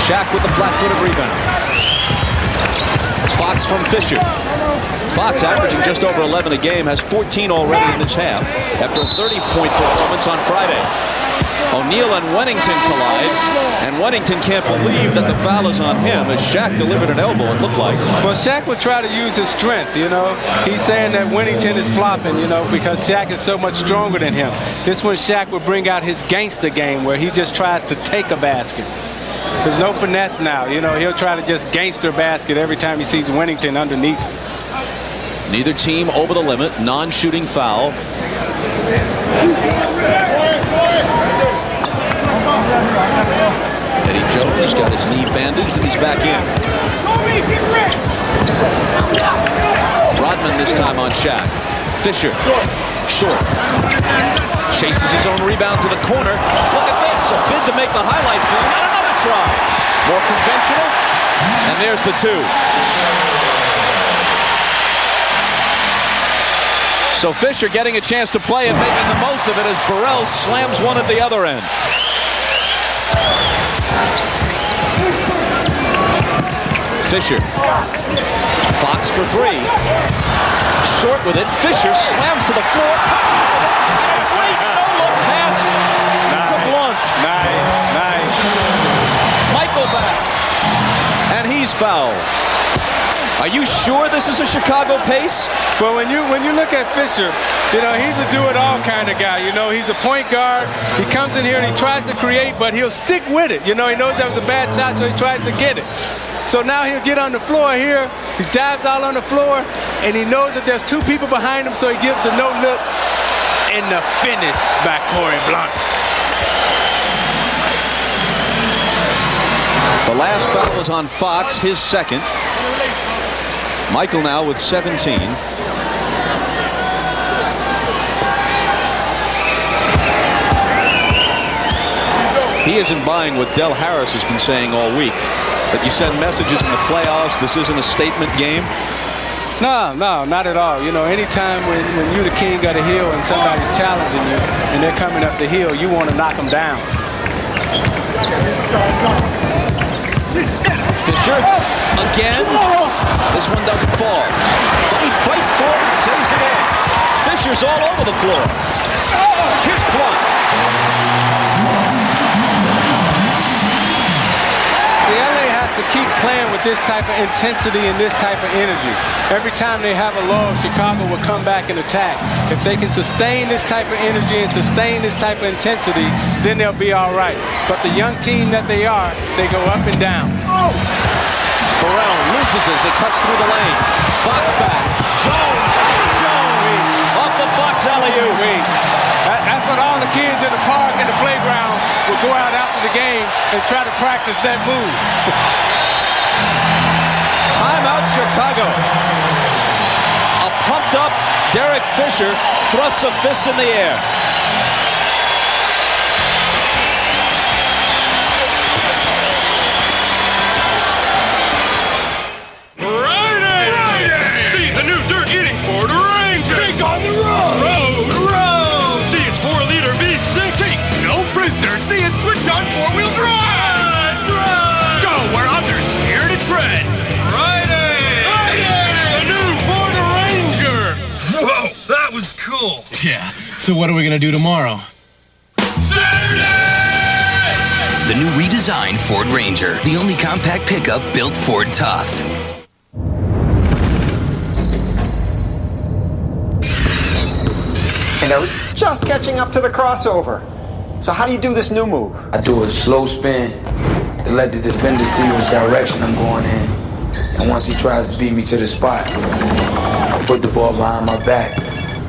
Speaker 1: Shaq with the flat-footed rebound. Fox from Fisher. Fox averaging just over 11 a game, has 14 already in this half after a 30-point performance on Friday. O'Neal and Wennington collide, and Wennington can't believe that the foul is on him as Shaq delivered an elbow, it looked like.
Speaker 2: Well, Shaq would try to use his strength, you know. He's saying that Wennington is flopping, you know, because Shaq is so much stronger than him. This one, Shaq would bring out his gangster game where he just tries to take a basket. There's no finesse now, you know. He'll try to just gangster basket every time he sees Wennington underneath.
Speaker 1: Neither team over the limit, non-shooting foul. Eddie Jones got his knee bandaged and he's back in. Rodman this time on Shaq. Fisher, short. Chases his own rebound to the corner. Look at this, a bid to make the highlight film, and another try. More conventional, and there's the 2. So Fisher getting a chance to play and making the most of it as Burrell slams one at the other end. Fisher. Fox for 3. Short with it. Fisher slams to the floor. And a great no-look pass to Blunt.
Speaker 2: Nice.
Speaker 1: Michael back. And he's fouled. Are you sure this is a Chicago pace?
Speaker 2: Well, when you look at Fisher, you know, he's a do-it-all kind of guy. You know, he's a point guard. He comes in here and he tries to create, but he'll stick with it. You know, he knows that was a bad shot, so he tries to get it. So now he'll get on the floor here. He dives all on the floor, and he knows that there's 2 people behind him, so he gives the no-look and the finish by Corey Blunt.
Speaker 1: The last foul was on Fox, his second. Michael now with 17. He isn't buying what Del Harris has been saying all week, that you send messages in the playoffs, this isn't a statement game.
Speaker 2: No, not at all. You know, anytime when you're the king of the hill and somebody's challenging you and they're coming up the hill, you want to knock them down.
Speaker 1: Fisher again. This one doesn't fall. But he fights forward, saves it in. Fisher's all over the floor. Here's Blunt.
Speaker 2: The LA has to keep playing with this type of intensity and this type of energy. Every time they have a loss, Chicago will come back and attack. If they can sustain this type of energy and sustain this type of intensity, then they'll be all right. But the young team that they are, they go up and down.
Speaker 1: Burrell loses as it cuts through the lane. Fox back. Jones off the Fox alley-oop.
Speaker 2: That's what all the kids in the park and the playground will go out after the game and try to practice that move.
Speaker 1: Timeout Chicago. A pumped up Derek Fisher thrusts a fist in the air.
Speaker 11: Yeah. So what are we going to do tomorrow?
Speaker 12: The new redesigned Ford Ranger, the only compact pickup built Ford tough.
Speaker 13: And I was just catching up to the crossover. So how do you do this new move?
Speaker 14: I do a slow spin to let the defender see which direction I'm going in. And once he tries to beat me to the spot, I put the ball behind my back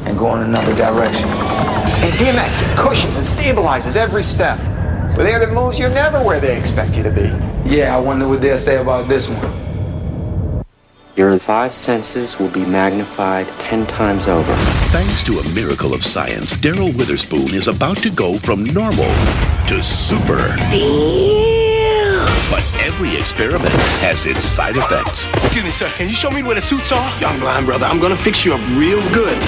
Speaker 14: and go in another direction.
Speaker 13: And DMX cushions and stabilizes every step. But they're the moves you're never where they expect you to be.
Speaker 14: Yeah, I wonder what they'll say about this one.
Speaker 15: Your 5 senses will be magnified 10 times over.
Speaker 16: Thanks to a miracle of science, Daryl Witherspoon is about to go from normal to super. Damn! But every experiment has its side effects.
Speaker 17: Excuse me, sir. Can you show me where the suits are?
Speaker 16: Young blind brother, I'm gonna fix you up real good.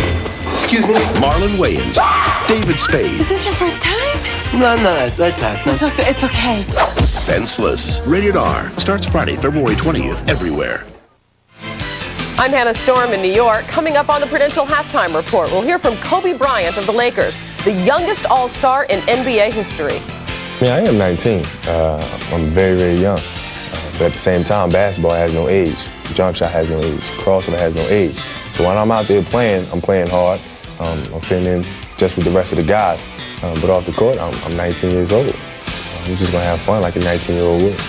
Speaker 17: Excuse me?
Speaker 16: Marlon Wayans, David Spade.
Speaker 18: Is this your first time?
Speaker 17: No, that time.
Speaker 18: It's okay.
Speaker 16: Senseless. Rated R. Starts Friday, February 20th, everywhere.
Speaker 19: I'm Hannah Storm in New York. Coming up on the Prudential Halftime Report, we'll hear from Kobe Bryant of the Lakers, the youngest All-Star in NBA history.
Speaker 20: Yeah, I am 19. I'm very, very young. But at the same time, basketball has no age. Jump shot has no age. Crossover has no age. So when I'm out there playing, I'm playing hard. I'm fitting in just with the rest of the guys. But off the court, I'm 19 years old. I'm just going to have fun like a 19-year-old would.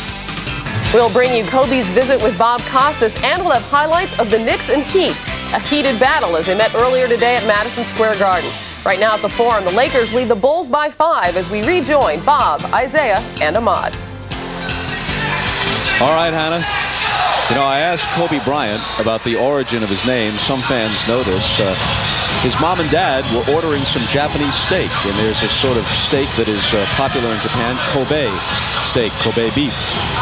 Speaker 19: We'll bring you Kobe's visit with Bob Costas, and we'll have highlights of the Knicks and Heat. A heated battle as they met earlier today at Madison Square Garden. Right now at the Forum, the Lakers lead the Bulls by 5 as we rejoin Bob, Isaiah, and Ahmad.
Speaker 1: All right, Hannah. You know, I asked Kobe Bryant about the origin of his name. Some fans know this. His mom and dad were ordering some Japanese steak, and there's a sort of steak that is popular in Japan, Kobe steak, Kobe beef.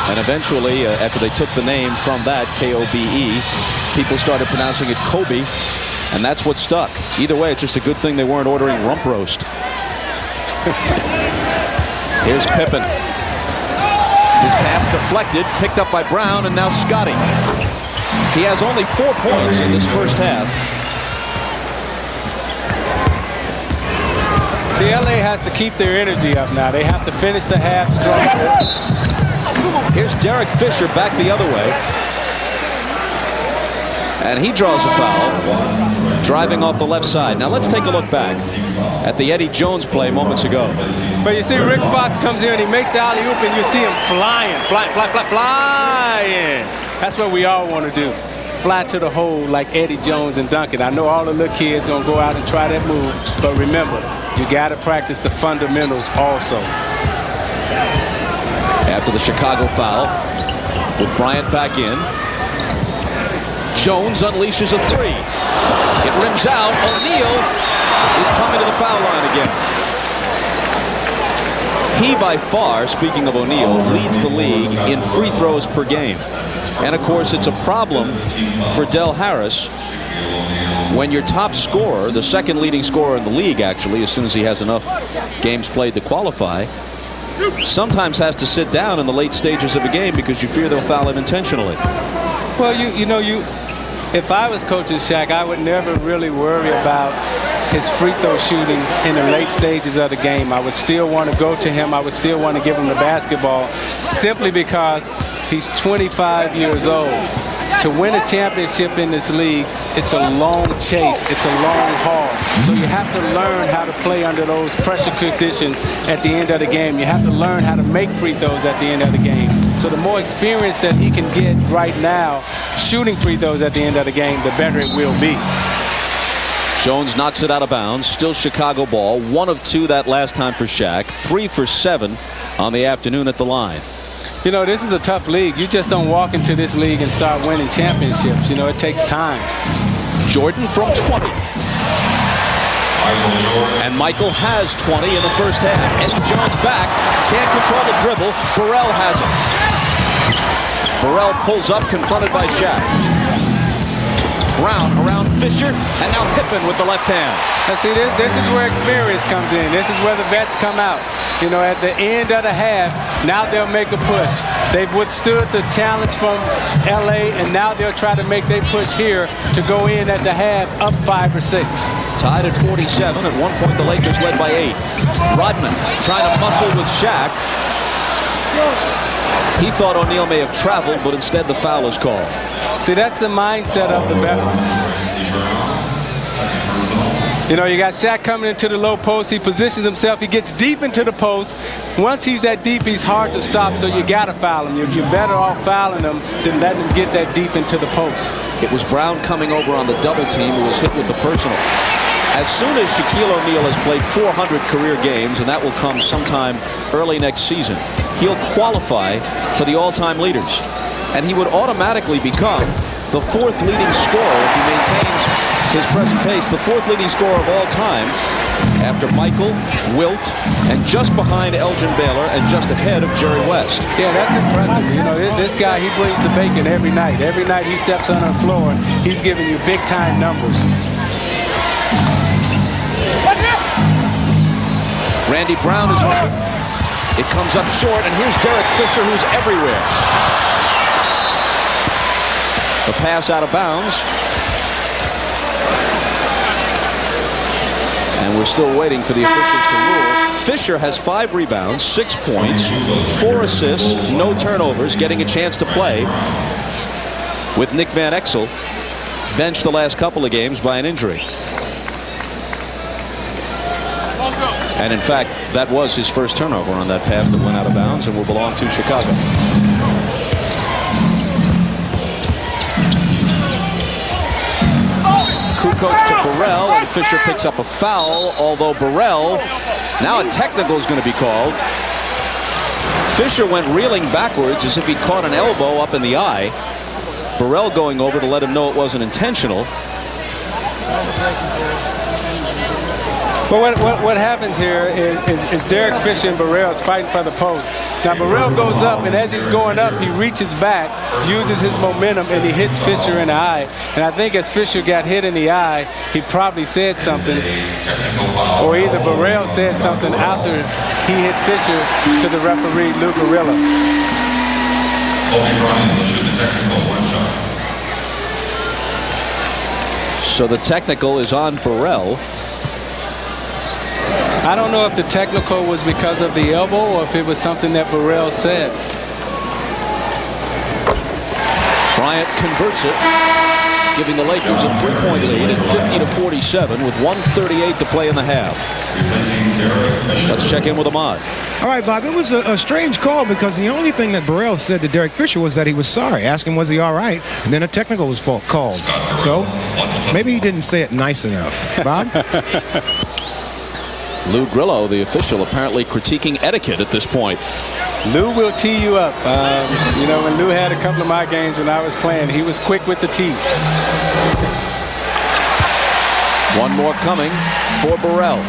Speaker 1: And eventually, after they took the name from that, K-O-B-E, people started pronouncing it Kobe, and that's what stuck. Either way, it's just a good thing they weren't ordering rump roast. Here's Pippen. His pass deflected, picked up by Brown, and now Scotty. He has only 4 points in this first half.
Speaker 2: See, LA has to keep their energy up now. They have to finish the half strong.
Speaker 1: Here's Derek Fisher back the other way. And he draws a foul, driving off the left side. Now let's take a look back at the Eddie Jones play moments ago.
Speaker 2: But you see Rick Fox comes in, he makes the alley-oop, and you see him flying. That's what we all want to do. Fly to the hole like Eddie Jones and Duncan. I know all the little kids going to go out and try that move, but remember, you got to practice the fundamentals also.
Speaker 1: After the Chicago foul, with Bryant back in, Jones unleashes a 3. It rims out. O'Neal is coming to the foul line again. He, by far, speaking of O'Neal, leads the league in free throws per game. And, of course, it's a problem for Del Harris when your top scorer, the second leading scorer in the league, actually, as soon as he has enough games played to qualify, sometimes has to sit down in the late stages of a game because you fear they'll foul him intentionally.
Speaker 2: Well, if I was coaching Shaq, I would never really worry about his free throw shooting in the late stages of the game. I would still want to go to him. I would still want to give him the basketball simply because he's 25 years old. To win a championship in this league, it's a long chase. It's a long haul. So you have to learn how to play under those pressure conditions at the end of the game. You have to learn how to make free throws at the end of the game. So the more experience that he can get right now shooting free throws at the end of the game, the better it will be.
Speaker 1: Jones knocks it out of bounds. Still Chicago ball. 1 of 2 that last time for Shaq. 3 for 7 on the afternoon at the line.
Speaker 2: You know, this is a tough league. You just don't walk into this league and start winning championships. You know, it takes time.
Speaker 1: Jordan from 20. And Michael has 20 in the first half. Eddie Jones back. Can't control the dribble. Burrell has it. Burrell pulls up, confronted by Shaq. Brown around Fisher, and now Pippen with the left hand.
Speaker 2: Now see, this is where experience comes in. This is where the vets come out. You know, at the end of the half, now they'll make a push. They've withstood the challenge from LA, and now they'll try to make their push here to go in at the half up 5 or 6.
Speaker 1: Tied at 47. At one point, the Lakers led by 8. Rodman trying to muscle with Shaq. He thought O'Neal may have traveled, but instead the foul is called.
Speaker 2: See, that's the mindset of the veterans. You know, you got Shaq coming into the low post. He positions himself. He gets deep into the post. Once he's that deep, he's hard to stop, so you got to foul him. You're better off fouling him than letting him get that deep into the post.
Speaker 1: It was Brown coming over on the double team who was hit with the personal. As soon as Shaquille O'Neal has played 400 career games, and that will come sometime early next season, he'll qualify for the all-time leaders. And he would automatically become the 4th leading scorer if he maintains his present pace, the 4th leading scorer of all time, after Michael, Wilt, and just behind Elgin Baylor and just ahead of Jerry West.
Speaker 2: Yeah, that's impressive. You know, this guy, he brings the bacon every night. Every night he steps on the floor, he's giving you big-time numbers.
Speaker 1: Randy Brown is open. It comes up short, and here's Derek Fisher, who's everywhere. The pass out of bounds. And we're still waiting for the officials to rule. Fisher has 5 rebounds, 6 points, 4 assists, no turnovers, getting a chance to play with Nick Van Exel benched the last couple of games by an injury. And in fact, that was his first turnover on that pass that went out of bounds and will belong to Chicago. Kukoc to Burrell, and Fisher picks up a foul, although Burrell, now a technical is going to be called. Fisher went reeling backwards as if he'd caught an elbow up in the eye. Burrell going over to let him know it wasn't intentional.
Speaker 2: But what happens here is Derek Fisher and Burrell's fighting for the post. Now Burrell goes up, and as he's going up, he reaches back, uses his momentum, and he hits Fisher in the eye. And I think as Fisher got hit in the eye, he probably said something, or either Burrell said something after he hit Fisher to the referee, Lou Gorilla.
Speaker 1: So the technical is on Burrell.
Speaker 2: I don't know if the technical was because of the elbow or if it was something that Burrell said.
Speaker 1: Bryant converts it, giving the Lakers a 3-point lead at 50-47 with 1:38 to play in the half. Let's check in with Ahmad.
Speaker 3: All right, Bob, it was a strange call because the only thing that Burrell said to Derek Fisher was that he was sorry. Ask him, was he all right? And then a technical was called. So maybe he didn't say it nice enough. Bob?
Speaker 1: Lou Grillo, the official, apparently critiquing etiquette at this point.
Speaker 2: Lou will tee you up. You know, when Lou had a couple of my games when I was playing, he was quick with the tee.
Speaker 1: One more coming for Burrell.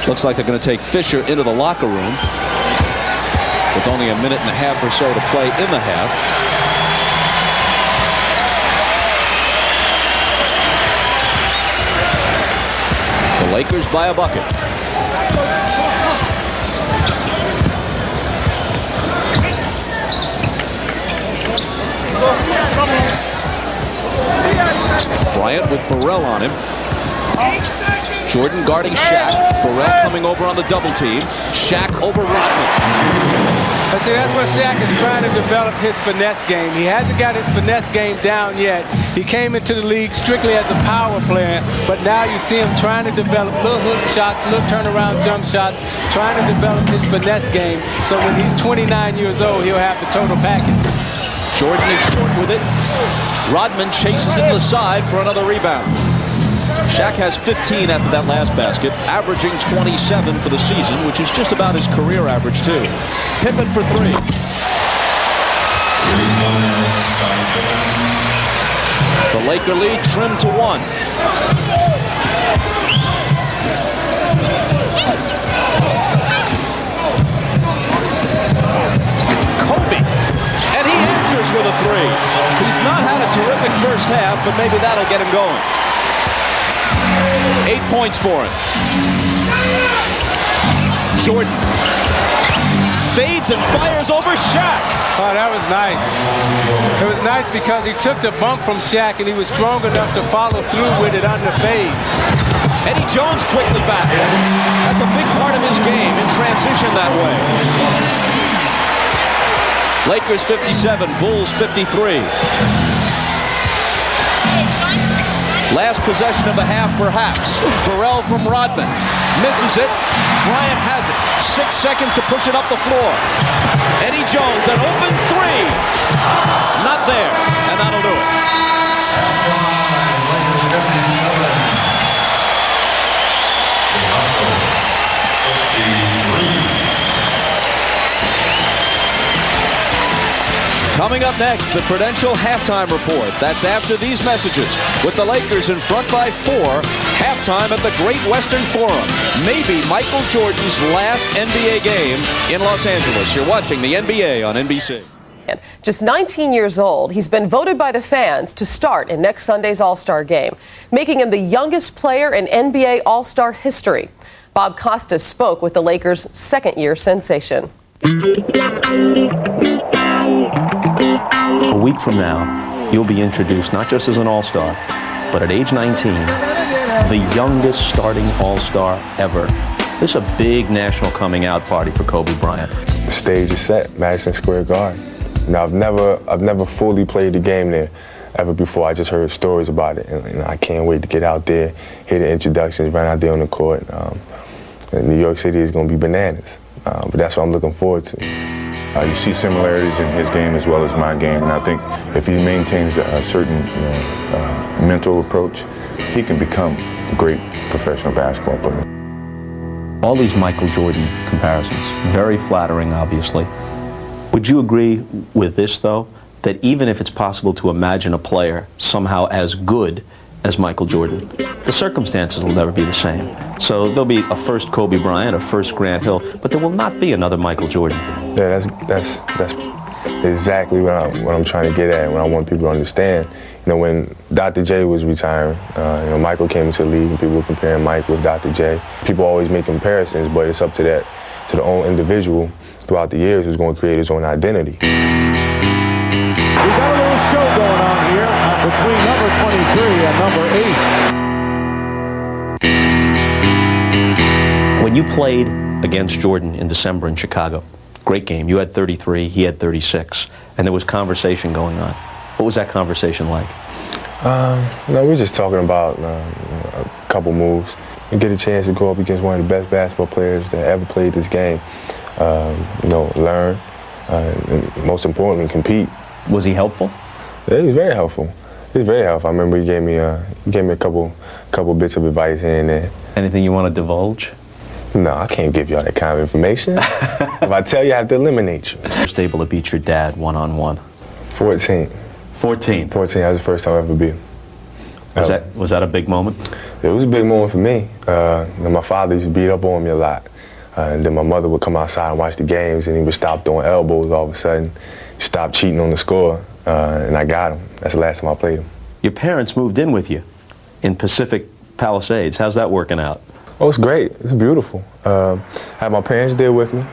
Speaker 1: Looks like they're going to take Fisher into the locker room with only a minute and a half or so to play in the half. The Lakers by a bucket. Bryant with Burrell on him. Jordan guarding Shaq. Burrell coming over on the double team. Shaq over Rodman.
Speaker 2: But see, that's where Shaq is trying to develop his finesse game. He hasn't got his finesse game down yet. He came into the league strictly as a power player, but now you see him trying to develop little hook shots, little turnaround jump shots, trying to develop his finesse game. So when he's 29 years old, he'll have the total package.
Speaker 1: Jordan is short with it. Rodman chases it to the side for another rebound. Shaq has 15 after that last basket, averaging 27 for the season, which is just about his career average, too. Pippen for 3. The Laker lead trimmed to 1. Kobe, and he answers with a 3. He's not had a terrific first half, but maybe that'll get him going. 8 points for him. Jordan. Fades and fires over Shaq.
Speaker 2: Oh, that was nice. It was nice because he took the bump from Shaq and he was strong enough to follow through with it on the fade.
Speaker 1: Eddie Jones quickly back. That's a big part of his game in transition that way. Lakers 57, Bulls 53. Last possession of the half, perhaps. Burrell from Rodman. Misses it. Bryant has it. 6 seconds to push it up the floor. Eddie Jones, an open three. Not there. And that'll do it. Coming up next, the Prudential Halftime Report. That's after these messages. With the Lakers in front by 4, halftime at the Great Western Forum. Maybe Michael Jordan's last NBA game in Los Angeles. You're watching the NBA on NBC.
Speaker 19: Just 19 years old, he's been voted by the fans to start in next Sunday's All-Star game, making him the youngest player in NBA All-Star history. Bob Costas spoke with the Lakers' second-year sensation.
Speaker 18: A week from now, you'll be introduced not just as an All-Star, but at age 19, the youngest starting All-Star ever. This is a big national coming out party for Kobe Bryant.
Speaker 20: The stage is set, Madison Square Garden. Now, I've never fully played the game there ever before. I just heard stories about it, and I can't wait to get out there, hear the introductions, run out there on the court. New York City is going to be bananas, but that's what I'm looking forward to.
Speaker 21: You see similarities in his game as well as my game, and I think if he maintains a certain mental approach, he can become a great professional basketball player.
Speaker 18: All these Michael Jordan comparisons, very flattering, obviously. Would you agree with this, though, that even if it's possible to imagine a player somehow as good as Michael Jordan, the circumstances will never be the same. So there'll be a first Kobe Bryant, a first Grant Hill, but there will not be another Michael Jordan.
Speaker 20: Yeah, that's exactly what I'm trying to get at, what I want people to understand. You know, when Dr. J was retiring, Michael came into the league and people were comparing Mike with Dr. J. People always make comparisons, but it's up to the own individual throughout the years who's going to create his own identity.
Speaker 22: We've got a little show going on here between number 23 and number 8.
Speaker 18: When you played against Jordan in December in Chicago, great game. You had 33, he had 36, and there was conversation going on. What was that conversation like?
Speaker 20: We were just talking about a couple moves. You get a chance to go up against one of the best basketball players that ever played this game. Learn, and most importantly, compete.
Speaker 18: Was he helpful?
Speaker 20: Yeah, he was very helpful. He was very helpful. I remember he gave me a couple bits of advice here and there.
Speaker 18: Anything you want to divulge?
Speaker 20: No, I can't give you all that kind of information. If I tell you, I have to eliminate you.
Speaker 18: First able to beat your dad one-on-one?
Speaker 20: 14.
Speaker 18: 14?
Speaker 20: 14, that was the first time I ever beat him.
Speaker 18: Was that a big moment?
Speaker 20: It was a big moment for me. My father used to beat up on me a lot. And then my mother would come outside and watch the games, and he would stop throwing elbows all of a sudden, stop cheating on the score, and I got him. That's the last time I played him.
Speaker 18: Your parents moved in with you in Pacific Palisades. How's that working out?
Speaker 20: Oh, it's great. It's beautiful. I had my parents there with me.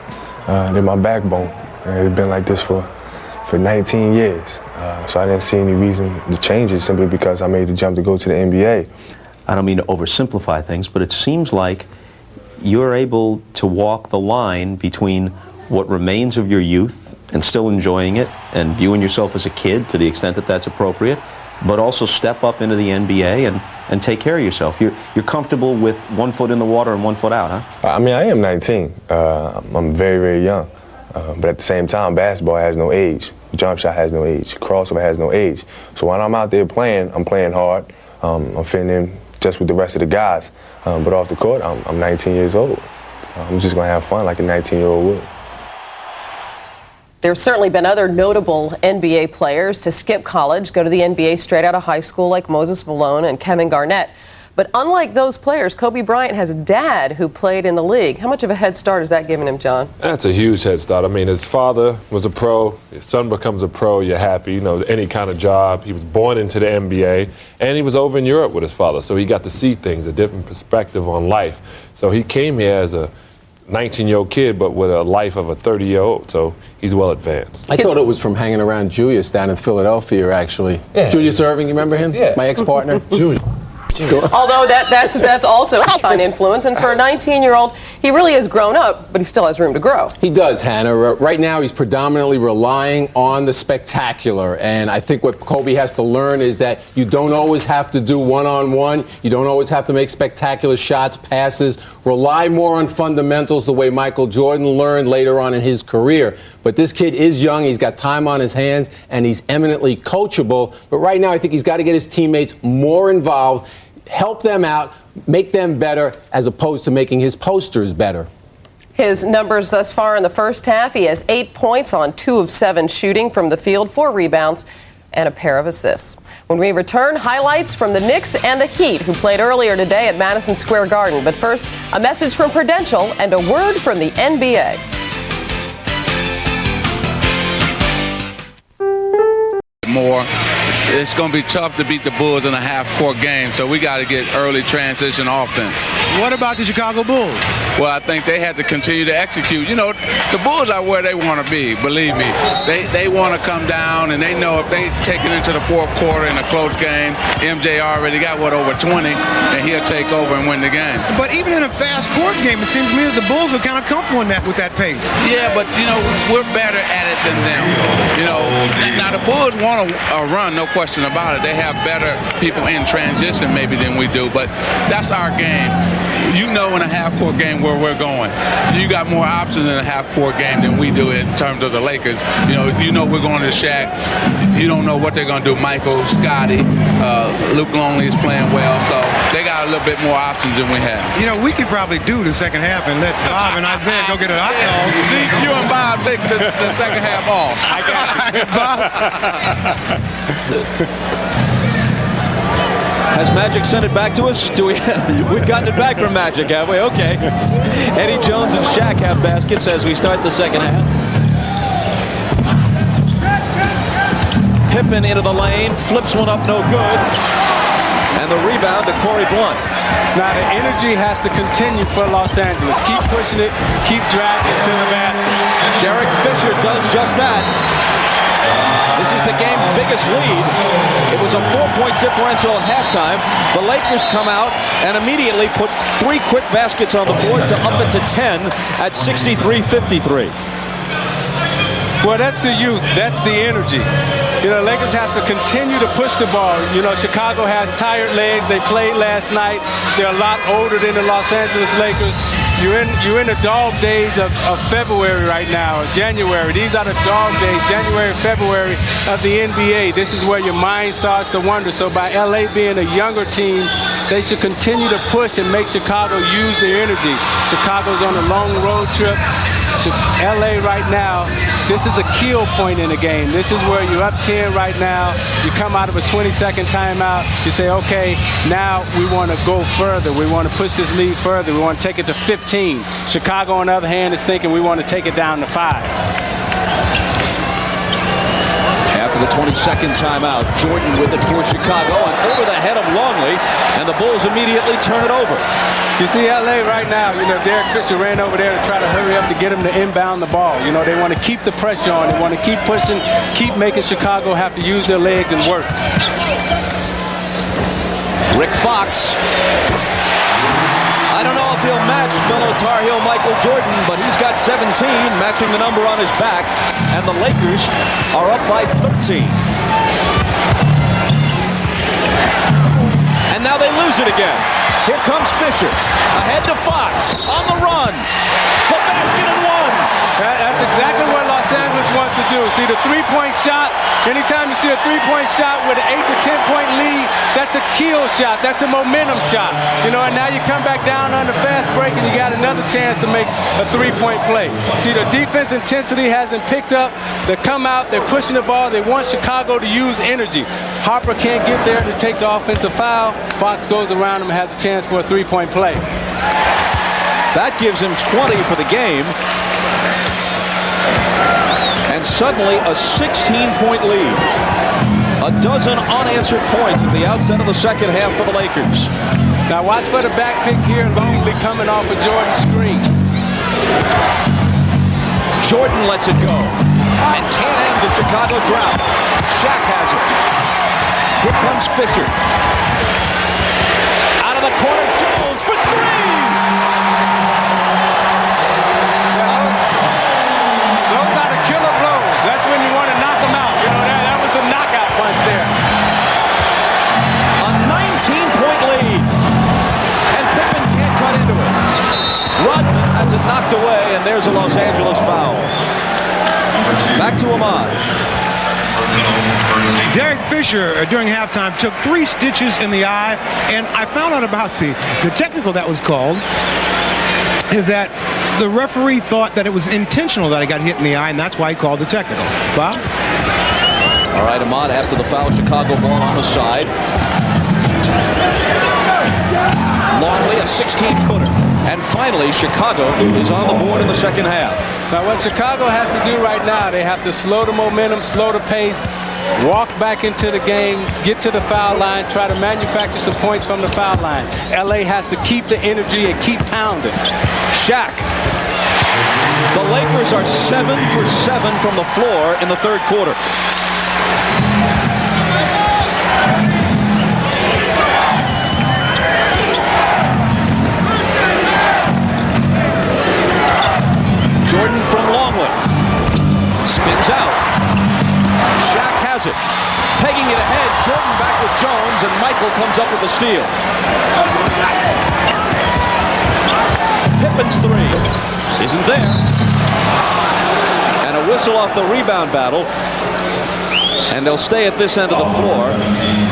Speaker 20: They're my backbone. It's been like this for 19 years. So I didn't see any reason to change it simply because I made the jump to go to the NBA.
Speaker 18: I don't mean to oversimplify things, but it seems like you're able to walk the line between what remains of your youth and still enjoying it and viewing yourself as a kid to the extent that that's appropriate, but also step up into the NBA and take care of yourself. You're comfortable with 1 foot in the water and 1 foot out, huh?
Speaker 20: I mean, I am 19. I'm very, very young. But at the same time, basketball has no age. Jump shot has no age. Crossover has no age. So when I'm out there playing, I'm playing hard. I'm fitting in just with the rest of the guys. But off the court, I'm 19 years old. So I'm just going to have fun like a 19-year-old would.
Speaker 19: There's certainly been other notable NBA players to skip college, go to the NBA straight out of high school, like Moses Malone and Kevin Garnett. But unlike those players, Kobe Bryant has a dad who played in the league. How much of a head start has that given him, John?
Speaker 23: That's a huge head start. I mean, his father was a pro. His son becomes a pro. You're happy, you know, any kind of job. He was born into the NBA, and he was over in Europe with his father. So he got to see things, a different perspective on life. So he came here as a 19-year-old kid, but with a life of a 30-year-old. So he's well advanced.
Speaker 11: I thought it was from hanging around Julius down in Philadelphia, actually. Yeah. Julius Irving, you remember him? Yeah. My ex-partner. Julius.
Speaker 19: Although that's also a fine influence, and for a 19-year-old, he really has grown up, but he still has room to grow.
Speaker 11: He does, Hannah. Right now, he's predominantly relying on the spectacular, and I think what Kobe has to learn is that you don't always have to do one-on-one. You don't always have to make spectacular shots, passes. Rely more on fundamentals the way Michael Jordan learned later on in his career. But this kid is young. He's got time on his hands, and he's eminently coachable. But right now, I think he's got to get his teammates more involved, help them out, make them better, as opposed to making his posters better.
Speaker 19: His numbers thus far in the first half, he has 8 points on 2 of 7 shooting from the field, 4 rebounds, and a pair of assists. When we return, highlights from the Knicks and the Heat, who played earlier today at Madison Square Garden. But first, a message from Prudential and a word from the NBA.
Speaker 5: More. It's going to be tough to beat the Bulls in a half-court game, so we got to get early transition offense.
Speaker 3: What about the Chicago Bulls?
Speaker 5: Well, I think they have to continue to execute. You know, the Bulls are where they want to be, believe me. They want to come down, and they know if they take it into the fourth quarter in a close game, MJ already got, over 20, and he'll take over and win the game.
Speaker 3: But even in a fast-court game, it seems to me that the Bulls are kind of comfortable with that pace.
Speaker 5: Yeah, but, we're better at it than them. Now the Bulls want a run, no question about it. They have better people in transition maybe than we do, but that's our game. In a half-court game where we're going. You got more options in a half-court game than we do in terms of the Lakers. We're going to Shaq. You don't know what they're going to do. Michael, Scotty, Luke Longley is playing well, so they got a little bit more options than we have.
Speaker 3: We could probably do the second half and let Bob and Isaiah go get a hot dog.
Speaker 5: You and Bob take the second half off.
Speaker 3: I got you. Bob.
Speaker 1: Has Magic sent it back to us? We've gotten it back from Magic, have we? Okay. Eddie Jones and Shaq have baskets as we start the second half. Pippen into the lane, flips one up, no good. And the rebound to Corey Blunt.
Speaker 2: Now the energy has to continue for Los Angeles. Keep pushing it, keep dragging to the basket.
Speaker 1: Derek Fisher does just that. This is the game's biggest lead. It was a 4-point differential at halftime. The Lakers come out and immediately put 3 quick baskets on the board to up it to 10 at 63-53.
Speaker 2: Well, that's the youth. That's the energy. Lakers have to continue to push the ball. Chicago has tired legs. They played last night. They're a lot older than the Los Angeles Lakers. You're in the dog days of February right now, or January. These are the dog days, January, February of the NBA. This is where your mind starts to wander. So by LA being a younger team, they should continue to push and make Chicago use their energy. Chicago's on a long road trip. LA right now, this is a kill point in the game. This is where you're up 10 right now. You come out of a 20-second timeout. You say, okay, now we want to go further. We want to push this lead further. We want to take it to 15. Chicago, on the other hand, is thinking we want to take it down to 5.
Speaker 1: After the 22nd timeout, Jordan with it for Chicago and over the head of Longley, and the Bulls immediately turn it over.
Speaker 2: You see LA right now, Derek Fisher ran over there to try to hurry up to get him to inbound the ball. They want to keep the pressure on. They want to keep pushing, keep making Chicago have to use their legs and work.
Speaker 1: Rick Fox. I don't know if he'll match fellow Tar Heel Michael Jordan, but he's got 17, matching the number on his back, and the Lakers are up by 13. And now they lose it again. Here comes Fisher, ahead to Fox, on the run, the basket and one.
Speaker 2: That's exactly what Los Angeles wants to do. See the three-point shot, anytime you see a three-point shot with an 8 to 10-point lead, that's a kill shot, that's a momentum shot. And now you come back down on the fast break and you got another chance to make a three-point play. See, the defense intensity hasn't picked up. They come out, they're pushing the ball, they want Chicago to use energy. Harper can't get there to take the offensive foul. Fox goes around him and has a chance for a three-point play.
Speaker 1: That gives him 20 for the game. And suddenly a 16-point lead. A dozen unanswered points at the outset of the second half for the Lakers.
Speaker 2: Now watch for the back pick here. Longley coming off a Jordan screen.
Speaker 1: Jordan lets it go and can't end the Chicago drought. Shaq has it. Here comes Fisher. Out of the corner, Jones for three.
Speaker 2: Those are the killer blows. That's when you want to knock them out. You know, that was the knockout punch there.
Speaker 1: A 19-point lead. And Pippen can't cut into it. Rodman has it knocked away, and there's a Los Angeles foul. Back to Ahmad.
Speaker 3: Derek Fisher, during halftime, took 3 stitches in the eye, and I found out about the technical that was called is that the referee thought that it was intentional that he got hit in the eye, and that's why he called the technical. Bob?
Speaker 1: All right, Ahmad, after the foul, Chicago ball on the side. Longley, a 16-footer. And finally, Chicago is on the board in the second half.
Speaker 2: Now, what Chicago has to do right now, they have to slow the momentum, slow the pace, walk back into the game, get to the foul line, try to manufacture some points from the foul line. LA has to keep the energy and keep pounding.
Speaker 1: Shaq. The Lakers are 7 for 7 from the floor in the third quarter. Jordan from Longley. Spins out. Shaq has it. Pegging it ahead. Jordan back with Jones, and Michael comes up with the steal. Pippen's three isn't there. And a whistle off the rebound battle. And they'll stay at this end of the floor.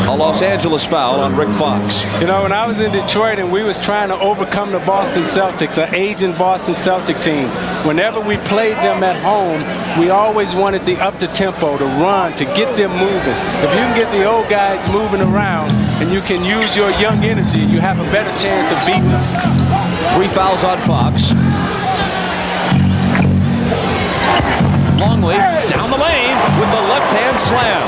Speaker 1: A Los Angeles foul on Rick Fox.
Speaker 2: You know, when I was in Detroit and we was trying to overcome the Boston Celtics, an aging Boston Celtic team, whenever we played them at home, we always wanted the up-the-tempo, to run, to get them moving. If you can get the old guys moving around and you can use your young energy, you have a better chance of beating them.
Speaker 1: 3 fouls on Fox. Longley down the lane with the left-hand slam.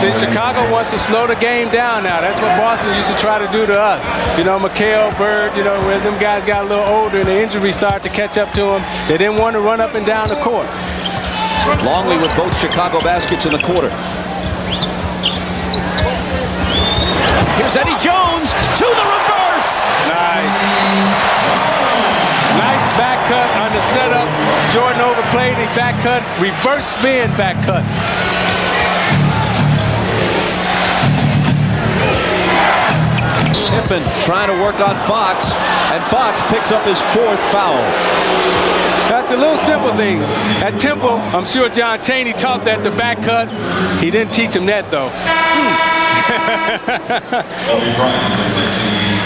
Speaker 2: See, Chicago wants to slow the game down now. That's what Boston used to try to do to us. You know, McHale, Bird, you know, as them guys got a little older and the injuries started to catch up to them, they didn't want to run up and down the court.
Speaker 1: Longley with both Chicago baskets in the quarter. Here's Eddie Jones to the reverse.
Speaker 2: Nice. Nice back cut on the setup. Jordan overplayed, he back cut, reverse spin back cut.
Speaker 1: Pippen trying to work on Fox, and Fox picks up his 4th foul.
Speaker 2: That's the little simple things. At Temple, I'm sure John Chaney taught that the back cut. He didn't teach him that, though.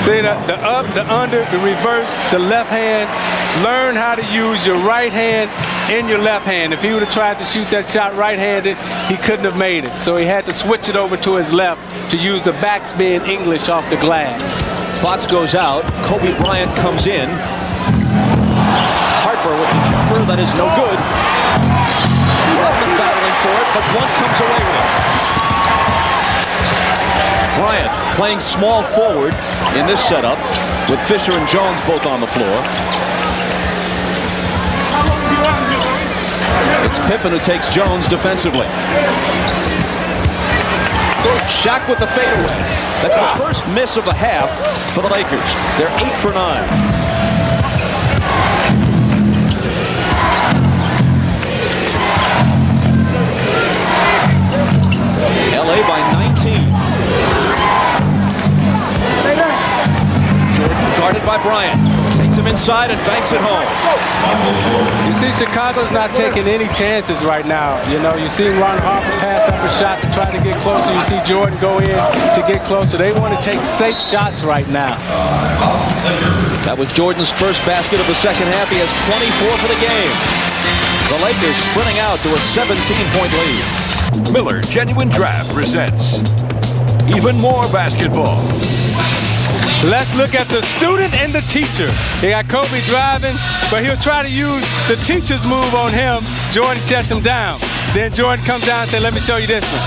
Speaker 2: See, the up, the under, the reverse, the left hand. Learn how to use your right hand in your left hand. If he would have tried to shoot that shot right-handed, he couldn't have made it. So he had to switch it over to his left to use the backspin English off the glass.
Speaker 1: Fox goes out. Kobe Bryant comes in. Harper with the jumper that is no good. Rodman battling for it, but Blunt comes away with it. Bryant playing small forward in this setup with Fisher and Jones both on the floor. It's Pippen who takes Jones defensively. Shaq with the fadeaway. That's the first miss of the half for the Lakers. They're 8 for 9. LA by 19. Jordan guarded by Bryant. Takes him inside and banks it home.
Speaker 2: You see, Chicago's not taking any chances right now. You know, you see Ron Harper pass up a shot to try to get closer. You see Jordan go in to get closer. They want to take safe shots right now.
Speaker 1: That was Jordan's first basket of the second half. He has 24 for the game. The Lakers sprinting out to a 17-point lead.
Speaker 10: Miller Genuine Draft presents even more basketball.
Speaker 2: Let's look at the student and the teacher. They got Kobe driving, but he'll try to use the teacher's move on him. Jordan shuts him down. Then Jordan comes down and says, let me show you this one.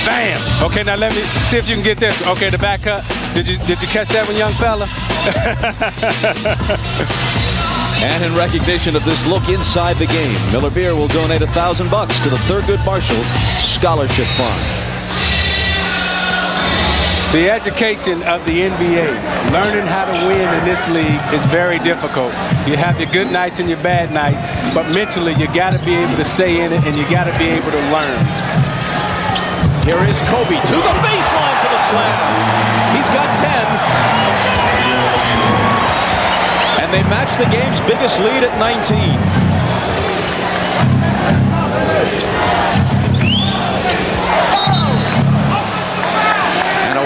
Speaker 2: Bam! Okay, now let me see if you can get this. Okay, the back cut. Did you catch that one, young fella?
Speaker 1: And in recognition of this look inside the game, Miller Beer will donate $1,000 to the Thurgood Marshall Scholarship Fund.
Speaker 2: The education of the NBA, learning how to win in this league is very difficult. You have your good nights and your bad nights, but mentally you got to be able to stay in it and you got to be able to learn.
Speaker 1: Here is Kobe to the baseline for the slam. He's got 10. And they match the game's biggest lead at 19.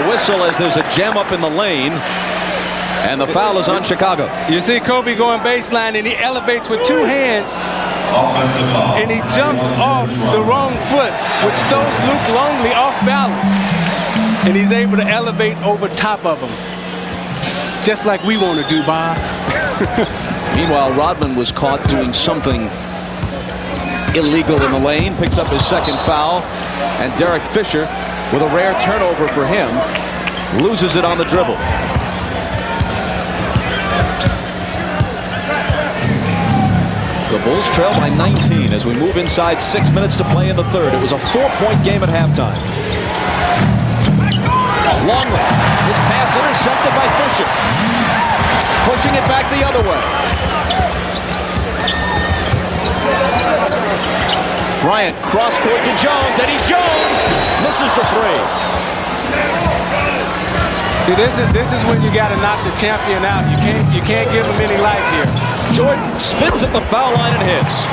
Speaker 1: Whistle as there's a jam up in the lane, and the foul is on Chicago.
Speaker 2: You see Kobe going baseline, and he elevates with two hands, and he jumps off the wrong foot, which throws Luke Longley off balance, and he's able to elevate over top of him, just like we want to do, Bob.
Speaker 1: Meanwhile, Rodman was caught doing something illegal in the lane, picks up his second foul, and Derek Fisher, with a rare turnover for him, loses it on the dribble. The Bulls trail by 19 as we move inside 6 minutes to play in the third. It was a 4-point game at halftime. Longley, his pass intercepted by Fisher. Pushing it back the other way. Bryant cross court to Jones. Eddie Jones misses the three.
Speaker 2: See, this is when you got to knock the champion out. You can't give him any life here.
Speaker 1: Jordan spins at the foul line and hits.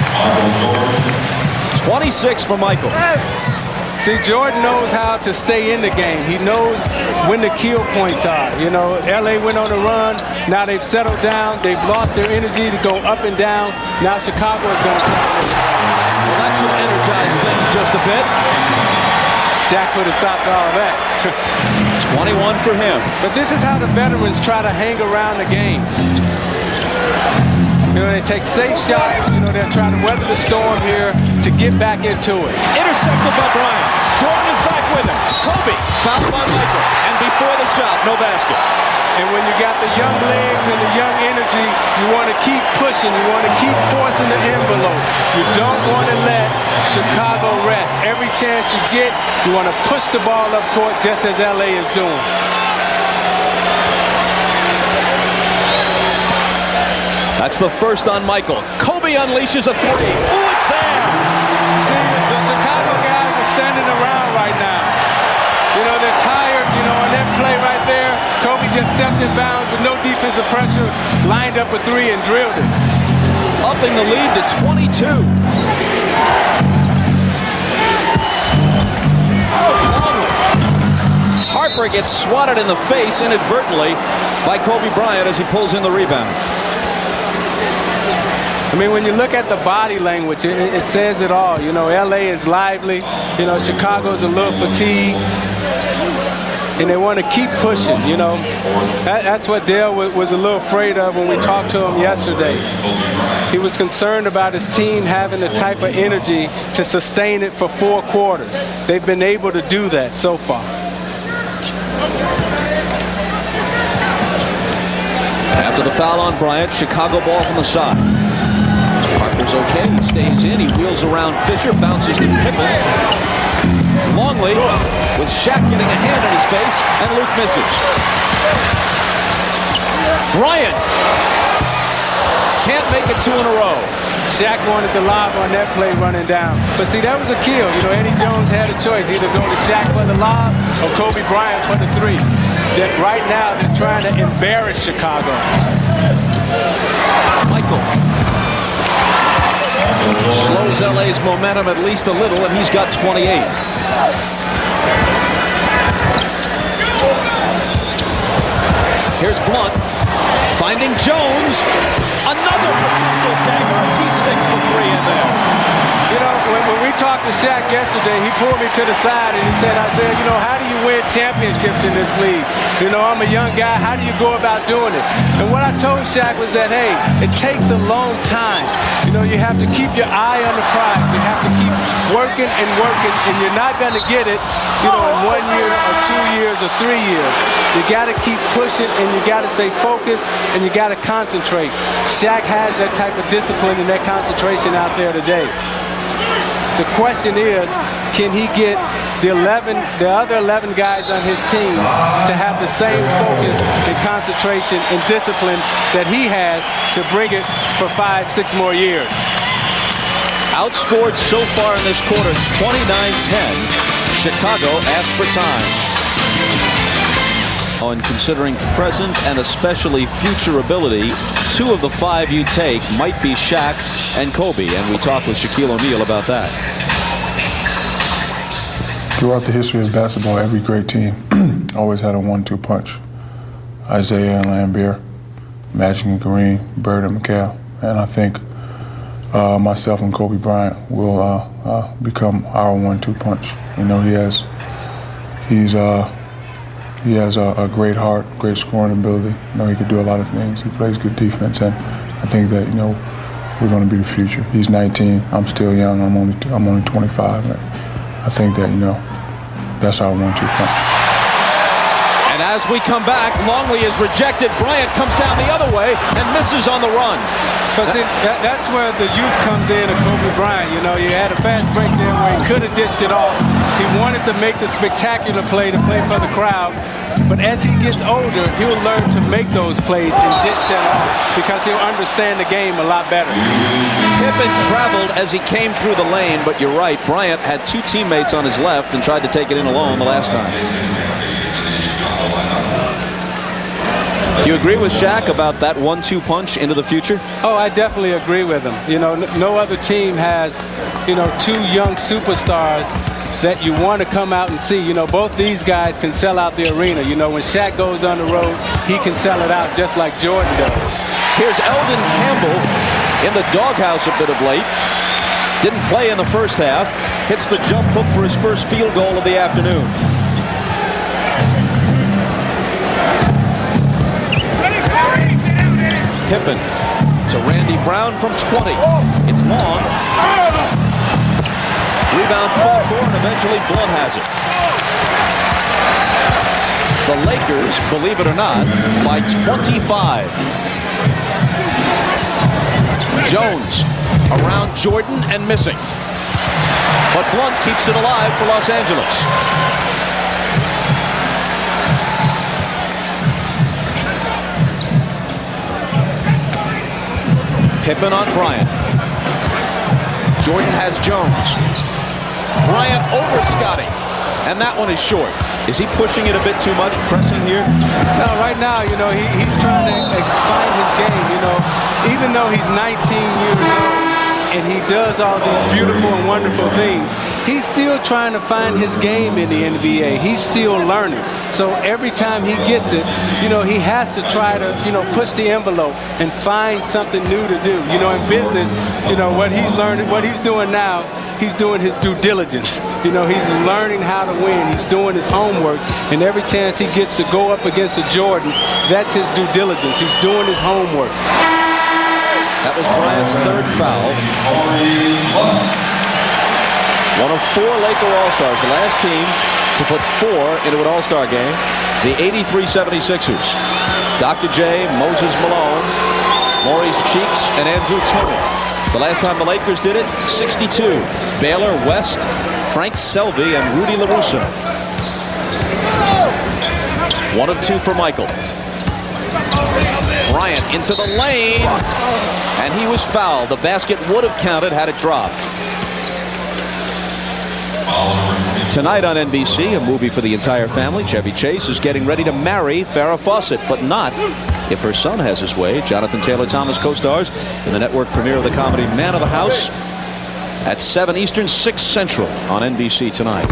Speaker 1: 26 for Michael.
Speaker 2: See, Jordan knows how to stay in the game. He knows when the kill points are. You know, LA went on a run. Now they've settled down. They've lost their energy to go up and down. Now Chicago is going to come.
Speaker 1: Well, that should energize things just a bit.
Speaker 2: Shaq could have stopped all of that.
Speaker 1: 21 for him.
Speaker 2: But this is how the veterans try to hang around the game. You know, they take safe shots. You know, they're trying to weather the storm here to get back into it.
Speaker 1: Intercepted by Bryant. Jordan is back with him. Kobe fouled by Michael. And before the shot, no basket.
Speaker 2: And when you got the young legs and the young energy, you want to keep pushing. You want to keep forcing the envelope. You don't want to let Chicago rest. Every chance you get, you want to push the ball up court just as LA is doing.
Speaker 1: That's the first on Michael. Kobe unleashes a three. Ooh, it's there!
Speaker 2: See, the Chicago guys are standing around right now. You know, they're tired, you know, on that play right there. Kobe just stepped in bounds with no defensive pressure, lined up a three and drilled it.
Speaker 1: Upping the lead to 22. Harper gets swatted in the face inadvertently by Kobe Bryant as he pulls in the rebound.
Speaker 2: I mean, when you look at the body language, it says it all. You know, LA is lively. You know, Chicago's a little fatigued. And they want to keep pushing, you know. That's what Dale was a little afraid of when we talked to him yesterday. He was concerned about his team having the type of energy to sustain it for 4 quarters. They've been able to do that so far.
Speaker 1: After the foul on Bryant, Chicago ball from the side. Harper's okay, he stays in, he wheels around Fisher, bounces to Pippen. Longley with Shaq getting a hand in his face, and Luke misses. Bryant can't make it 2 in a row.
Speaker 2: Shaq wanted the lob on that play running down. But see, that was a kill. You know, Eddie Jones had a choice, either go to Shaq for the lob or Kobe Bryant for the three. That right now they're trying to embarrass Chicago.
Speaker 1: Michael slows LA's momentum at least a little, and he's got 28. Here's Blunt finding Jones. Another potential dagger as he sticks the three in there.
Speaker 2: You know, when we talked to Shaq yesterday, he pulled me to the side and he said, Isaiah, you know, how do you win championships in this league? You know, I'm a young guy. How do you go about doing it? And what I told Shaq was that, hey, it takes a long time. You know, you have to keep your eye on the prize. You have to keep working and working, and you're not going to get it, you know, in 1 year or 2 years or 3 years. You got to keep pushing, and you got to stay focused, and you got to concentrate. Shaq has that type of discipline and that concentration out there today. The question is, can he get the other 11 guys on his team to have the same focus and concentration and discipline that he has to bring it for 5-6 more years?
Speaker 1: Outscored so far in this quarter, 29-10. Chicago asks for time. And considering present and especially future ability, 2 of the 5 you take might be Shaq and Kobe, and we talked with Shaquille O'Neal about that.
Speaker 20: Throughout the history of basketball, every great team always had a 1-2 punch. Isaiah and Lambert, Magic and Kareem, Bird and McHale, and I think myself and Kobe Bryant will become our 1-2 punch. You know, he has a great heart, great scoring ability. You know, he could do a lot of things. He plays good defense, and I think that, you know, we're going to be the future. He's 19. I'm still young. I'm only 25. I think that, you know, that's our 1-2 punch.
Speaker 1: And as we come back, Longley is rejected. Bryant comes down the other way and misses on the run.
Speaker 2: Because that's where the youth comes in of Kobe Bryant. You know, you had a fast break there where he could have dished it off. He wanted to make the spectacular play to play for the crowd. But as he gets older, he'll learn to make those plays and dish that off because he'll understand the game a lot better.
Speaker 1: Pippen traveled as he came through the lane, but you're right, Bryant had 2 teammates on his left and tried to take it in alone the last time. Do you agree with Shaq about that 1-2 punch into the future?
Speaker 2: Oh, I definitely agree with him. You know, no other team has, you know, 2 young superstars that you want to come out and see. You know, both these guys can sell out the arena. You know, when Shaq goes on the road, he can sell it out just like Jordan does.
Speaker 1: Here's Eldon Campbell in the doghouse a bit of late. Didn't play in the first half. Hits the jump hook for his first field goal of the afternoon. Pippen to Randy Brown from 20. It's long. Rebound fought for, and eventually Blood has it. The Lakers, believe it or not, by 25. Jones around Jordan and missing. But Blunt keeps it alive for Los Angeles. Pippen on Bryant. Jordan has Jones. Bryant over Scotty. And that one is short. Is he pushing it a bit too much, pressing here?
Speaker 2: No, right now, you know, he's trying to find his game, you know. Even though he's 19 years old and he does all these beautiful and wonderful things, he's still trying to find his game in the NBA. He's still learning. So every time he gets it, you know, he has to try to, you know, push the envelope and find something new to do. You know, in business, you know, what he's learning, what he's doing now, he's doing his due diligence. You know, he's learning how to win. He's doing his homework. And every chance he gets to go up against a Jordan, that's his due diligence. He's doing his homework.
Speaker 1: That was Bryant's 3rd foul. One of 4 Laker All-Stars, the last team to put 4 into an All-Star game, the 83 76ers. Dr. J, Moses Malone, Maurice Cheeks, and Andrew Toney. The last time the Lakers did it, 62. Baylor, West, Frank Selby, and Rudy LaRusso. 1 of 2 for Michael. Bryant into the lane, and he was fouled. The basket would have counted had it dropped. Tonight on NBC, a movie for the entire family. Chevy Chase is getting ready to marry Farrah Fawcett, but not if her son has his way. Jonathan Taylor Thomas co-stars in the network premiere of the comedy Man of the House at 7 Eastern, 6 Central on NBC tonight.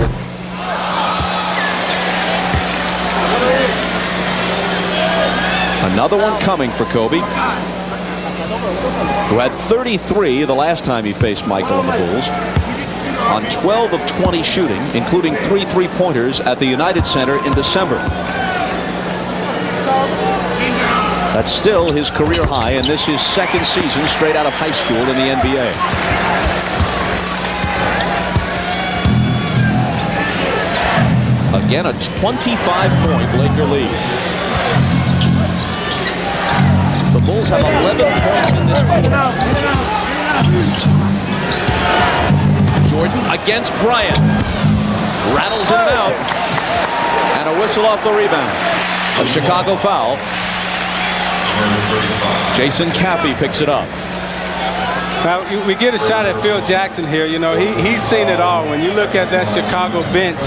Speaker 1: Another one coming for Kobe. who had 33 the last time he faced Michael and the Bulls, on 12 of 20 shooting, including 3 3-pointers at the United Center in December. That's still his career high, and this is second season straight out of high school in the NBA. Again, a 25-point Laker lead. The Bulls have 11 points in this quarter. Jordan against Bryant. Rattles in and out. And a whistle off the rebound. A Chicago foul. Jason Caffey picks it up.
Speaker 2: Now, we get a shot at Phil Jackson here. You know, he's seen it all. When you look at that Chicago bench,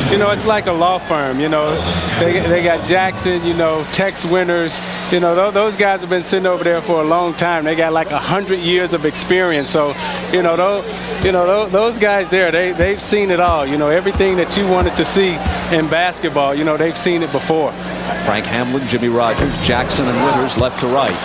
Speaker 2: you know, it's like a law firm. You know, they got Jackson, you know, Tex Winters. You know, those guys have been sitting over there for a long time. They got like 100 years of experience. So, you know, those guys there, they've seen it all. You know, everything that you wanted to see in basketball, you know, they've seen it before.
Speaker 1: Frank Hamlin, Jimmy Rogers, Jackson, and Winters left to right.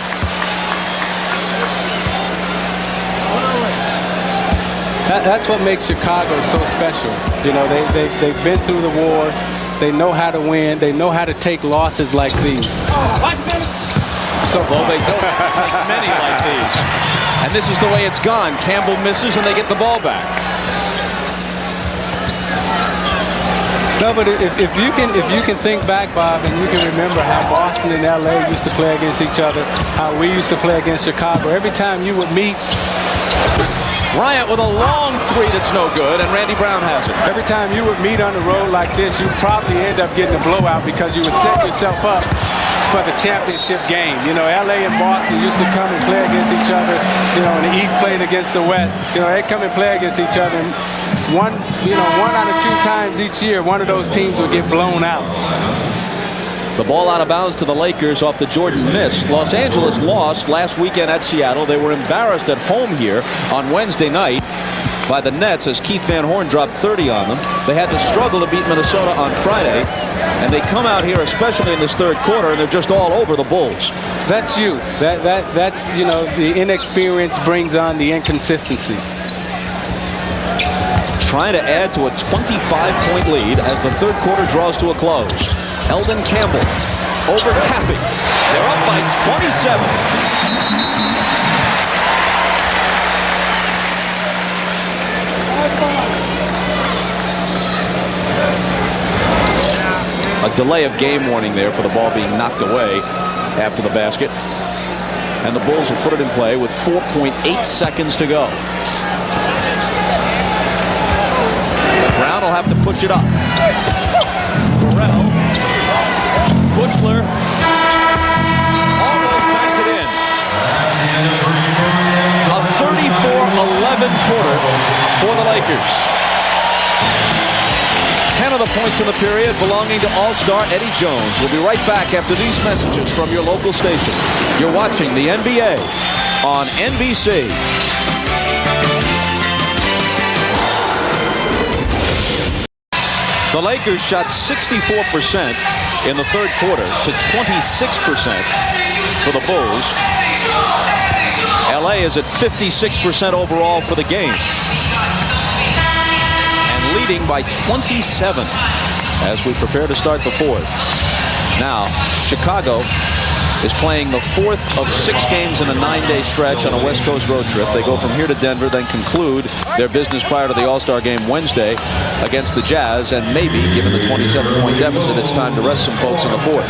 Speaker 2: That's what makes Chicago so special. You know, they've been through the wars. They know how to win. They know how to take losses like these.
Speaker 1: So, well, they don't have to take many like these. And this is the way it's gone. Campbell misses, and they get the ball back.
Speaker 2: No, but if you can think back, Bob, and you can remember how Boston and LA used to play against each other, how we used to play against Chicago. Every time you would meet,
Speaker 1: Bryant with a long three that's no good, and Randy Brown has it.
Speaker 2: Every time you would meet on the road like this, you'd probably end up getting a blowout because you would set yourself up for the championship game. You know, LA and Boston used to come and play against each other. You know, and the East played against the West. You know, they come and play against each other. And one out of 2 times each year, one of those teams would get blown out.
Speaker 1: The ball out of bounds to the Lakers off the Jordan miss. Los Angeles lost last weekend at Seattle. They were embarrassed at home here on Wednesday night by the Nets as Keith Van Horn dropped 30 on them. They had to struggle to beat Minnesota on Friday. And they come out here, especially in this third quarter, and they're just all over the Bulls.
Speaker 2: That's youth. That's, you know, the inexperience brings on the inconsistency.
Speaker 1: Trying to add to a 25-point lead as the third quarter draws to a close. Eldon Campbell over Caffey. They're up by 27. A delay of game warning there for the ball being knocked away after the basket. And the Bulls will put it in play with 4.8 seconds to go. Brown will have to push it up. Burrell. Bushler almost banked it in. A 34-11 quarter for the Lakers. 10 of the points in the period belonging to All-Star Eddie Jones. We'll be right back after these messages from your local station. You're watching the NBA on NBC. The Lakers shot 64% in the third quarter to 26% for the Bulls. LA is at 56% overall for the game. And leading by 27 as we prepare to start the fourth. Now, Chicago is playing the fourth of 6 games in a 9-day stretch on a West Coast road trip. They go from here to Denver, then conclude their business prior to the All-Star game Wednesday against the Jazz, and maybe, given the 27-point deficit, it's time to rest some folks in the fourth.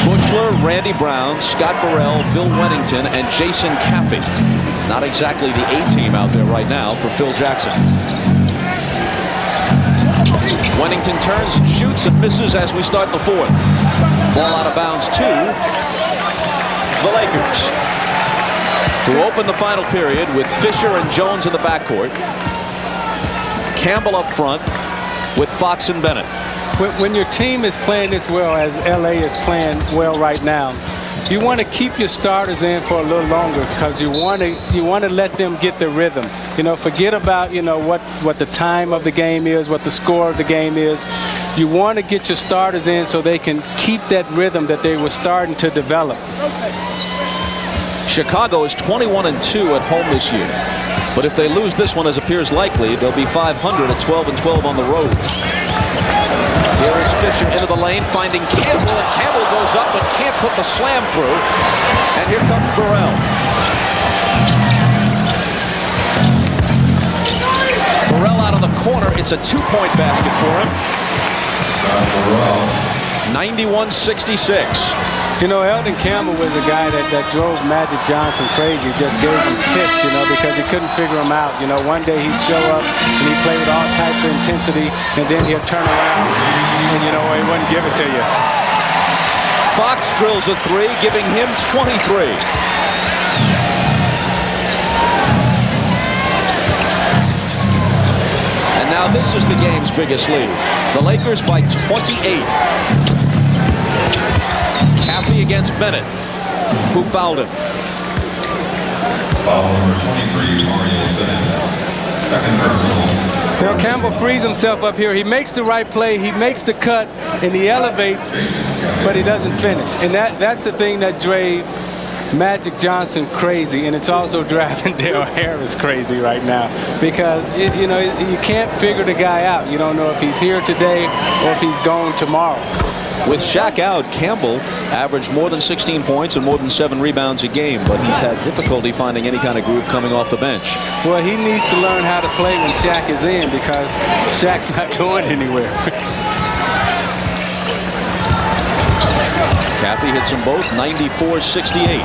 Speaker 1: Bushler, Randy Brown, Scott Burrell, Bill Wennington, and Jason Caffey. Not exactly the A-team out there right now for Phil Jackson. Wennington turns and shoots and misses as we start the fourth. Ball out of bounds to the Lakers, who open the final period with Fisher and Jones in the backcourt. Campbell up front with Fox and Bennett.
Speaker 2: When your team is playing this well, as LA is playing well right now, you want to keep your starters in for a little longer because you want to let them get their rhythm. You know, forget about, you know, what the time of the game is, what the score of the game is. you want to get your starters in so they can keep that rhythm that they were starting to develop.
Speaker 1: Chicago is 21-2 at home this year. But if they lose this one, as appears likely, they'll be 500 at 12-12 on the road. Here is Fisher into the lane, finding Campbell, and Campbell goes up but can't put the slam through. And here comes Burrell. Burrell out of the corner. It's a two-point basket for him. 91-66.
Speaker 2: You know, Eldon Campbell was the guy that drove Magic Johnson crazy, just gave him fits, you know, because he couldn't figure him out. You know, one day he'd show up and he'd play with all types of intensity, and then he'd turn around and, you know, he wouldn't give it to you.
Speaker 1: Fox drills a three, giving him 23. And now this is the game's biggest lead. The Lakers by 28. Caffey against Bennett, who fouled him.
Speaker 4: Foul number 23, Mario Bennett. Second personal.
Speaker 2: Now Campbell frees himself up here. He makes the right play. He makes the cut, and he elevates, but he doesn't finish. And that's the thing that drove Magic Johnson crazy, and it's also driving Dale Harris crazy right now because, you know, you can't figure the guy out. You don't know if he's here today or if he's gone tomorrow.
Speaker 1: With Shaq out, Campbell averaged more than 16 points and more than 7 rebounds a game, but he's had difficulty finding any kind of groove coming off the bench.
Speaker 2: Well, he needs to learn how to play when Shaq is in because Shaq's not going anywhere.
Speaker 1: Caffey hits them both, 94-68.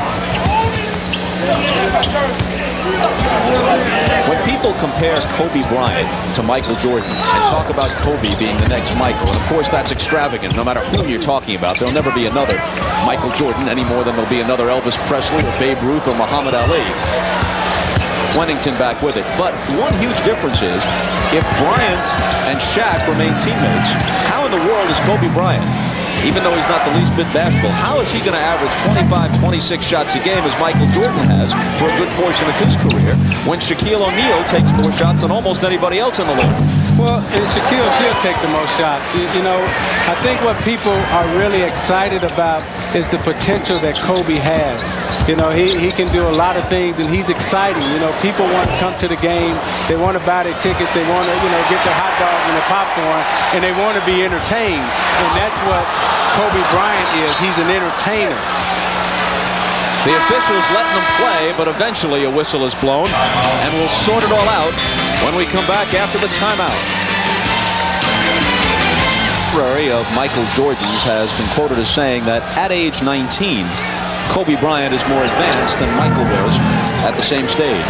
Speaker 1: When people compare Kobe Bryant to Michael Jordan and talk about Kobe being the next Michael, and of course that's extravagant, no matter who you're talking about, there'll never be another Michael Jordan any more than there'll be another Elvis Presley or Babe Ruth or Muhammad Ali. Wennington back with it. But one huge difference is if Bryant and Shaq remain teammates, how in the world is Kobe Bryant, even though he's not the least bit bashful, how is he going to average 25, 26 shots a game as Michael Jordan has for a good portion of his career when Shaquille O'Neal takes more shots than almost anybody else in the league?
Speaker 2: Well, and Shaquille should take the most shots. You know, I think what people are really excited about is the potential that Kobe has. You know, he can do a lot of things, and he's exciting. You know, people want to come to the game. They want to buy their tickets. They want to, you know, get their hot dogs and their popcorn, and they want to be entertained. And that's what Kobe Bryant is. He's an entertainer.
Speaker 1: The officials letting them play, but eventually a whistle is blown, and we'll sort it all out when we come back after the timeout. Of Michael Jordan's has been quoted as saying that at age 19, Kobe Bryant is more advanced than Michael was at the same stage.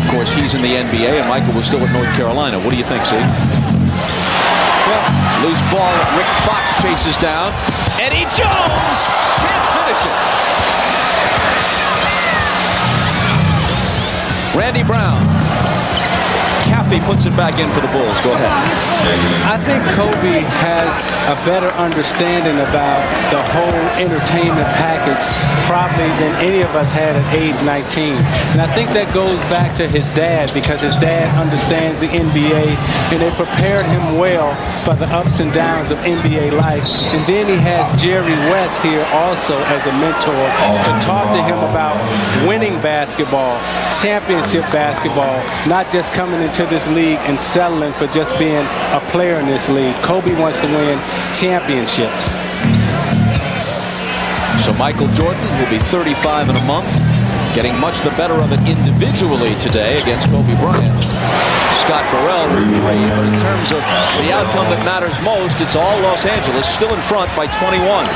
Speaker 1: Of course, he's in the NBA, and Michael was still at North Carolina. What do you think, Steve? Loose ball, Rick Fox chases down. Eddie Jones can't finish it. Randy Brown. Caffey puts it back in for the Bulls. Go ahead.
Speaker 2: I think Kobe has a better understanding about the whole entertainment package probably than any of us had at age 19. And I think that goes back to his dad because his dad understands the NBA and it prepared him well for the ups and downs of NBA life. And then he has Jerry West here also as a mentor to talk to him about winning basketball, championship basketball, not just coming into this league and settling for just being a player in this league. Kobe wants to win championships.
Speaker 1: So Michael Jordan will be 35 in a month, getting much the better of it individually today against Kobe Bryant. Scott Burrell with 3, but in terms of the outcome that matters most, it's all Los Angeles, still in front by 21.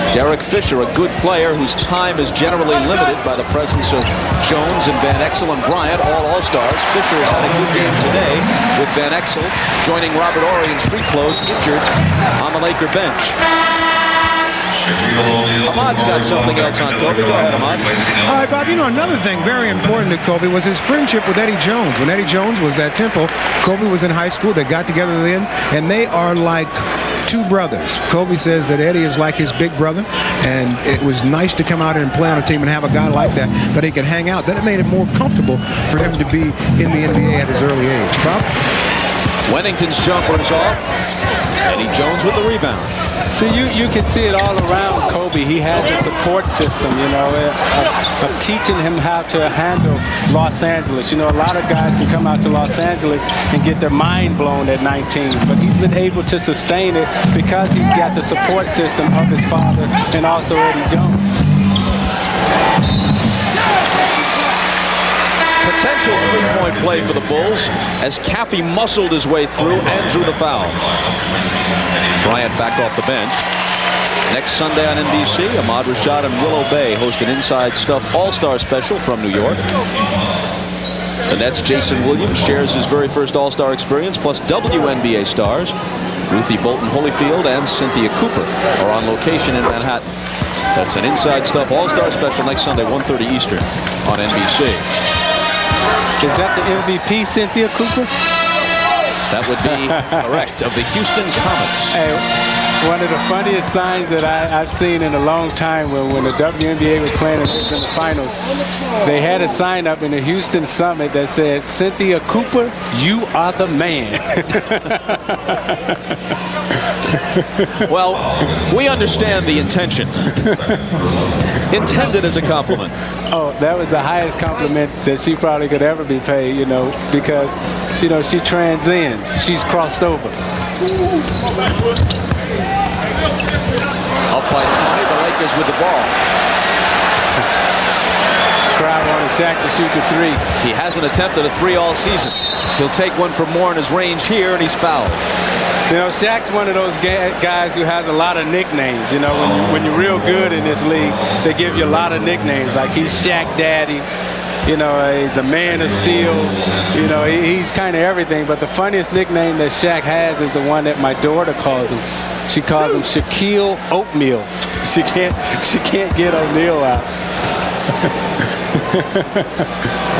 Speaker 1: Derek Fisher, a good player whose time is generally limited by the presence of Jones and Van Exel and Bryant, all All-Stars. Fisher has had a good game today with Van Exel joining Robert Horry in street clothes, injured on the Laker bench. Ahmad's got something else on Kobe. Go ahead, Ahmad.
Speaker 3: All right, Bob, you know, another thing very important to Kobe was his friendship with Eddie Jones. When Eddie Jones was at Temple, Kobe was in high school. They got together then, and they are like two brothers. Kobe says that Eddie is like his big brother, and it was nice to come out here and play on a team and have a guy like that he can hang out. That made it more comfortable for him to be in the NBA at his early age. Bob?
Speaker 1: Wennington's jumper is off. Eddie Jones with the rebound.
Speaker 2: See, you can see it all around Kobe. He has a support system, you know, of teaching him how to handle Los Angeles. You know, a lot of guys can come out to Los Angeles and get their mind blown at 19, but he's been able to sustain it because he's got the support system of his father and also Eddie Jones.
Speaker 1: Potential three-point play for the Bulls as Caffey muscled his way through and drew the foul. Bryant back off the bench. Next Sunday on NBC, Ahmad Rashad and Willow Bay host an Inside Stuff All-Star special from New York. The Nets' Jason Williams shares his very first All-Star experience, plus WNBA stars Ruthie Bolton-Holyfield and Cynthia Cooper are on location in Manhattan. That's an Inside Stuff All-Star special next Sunday, 1:30 Eastern on NBC.
Speaker 2: Is that the MVP, Cynthia Cooper?
Speaker 1: That would be correct, of the Houston Comets.
Speaker 2: Hey, one of the funniest signs that I've seen in a long time when the WNBA was playing in the finals, they had a sign up in the Houston Summit that said, "Cynthia Cooper, you are the man."
Speaker 1: Well, we understand the intention. Intended as a compliment.
Speaker 2: Oh, that was the highest compliment that she probably could ever be paid, you know, because, you know, she transcends. She's crossed over.
Speaker 1: Up by 20, the Lakers with the ball.
Speaker 2: Crowd wanted Shaq to shoot the three.
Speaker 1: He hasn't attempted a three all season. He'll take one for more in his range here, and he's fouled.
Speaker 2: You know, Shaq's one of those guys who has a lot of nicknames. You know, when you're real good in this league, they give you a lot of nicknames. Like he's Shaq Daddy. You know, he's a man of steel. You know, he's kind of everything. But the funniest nickname that Shaq has is the one that my daughter calls him. She calls him Shaquille Oatmeal. She can't get O'Neal out.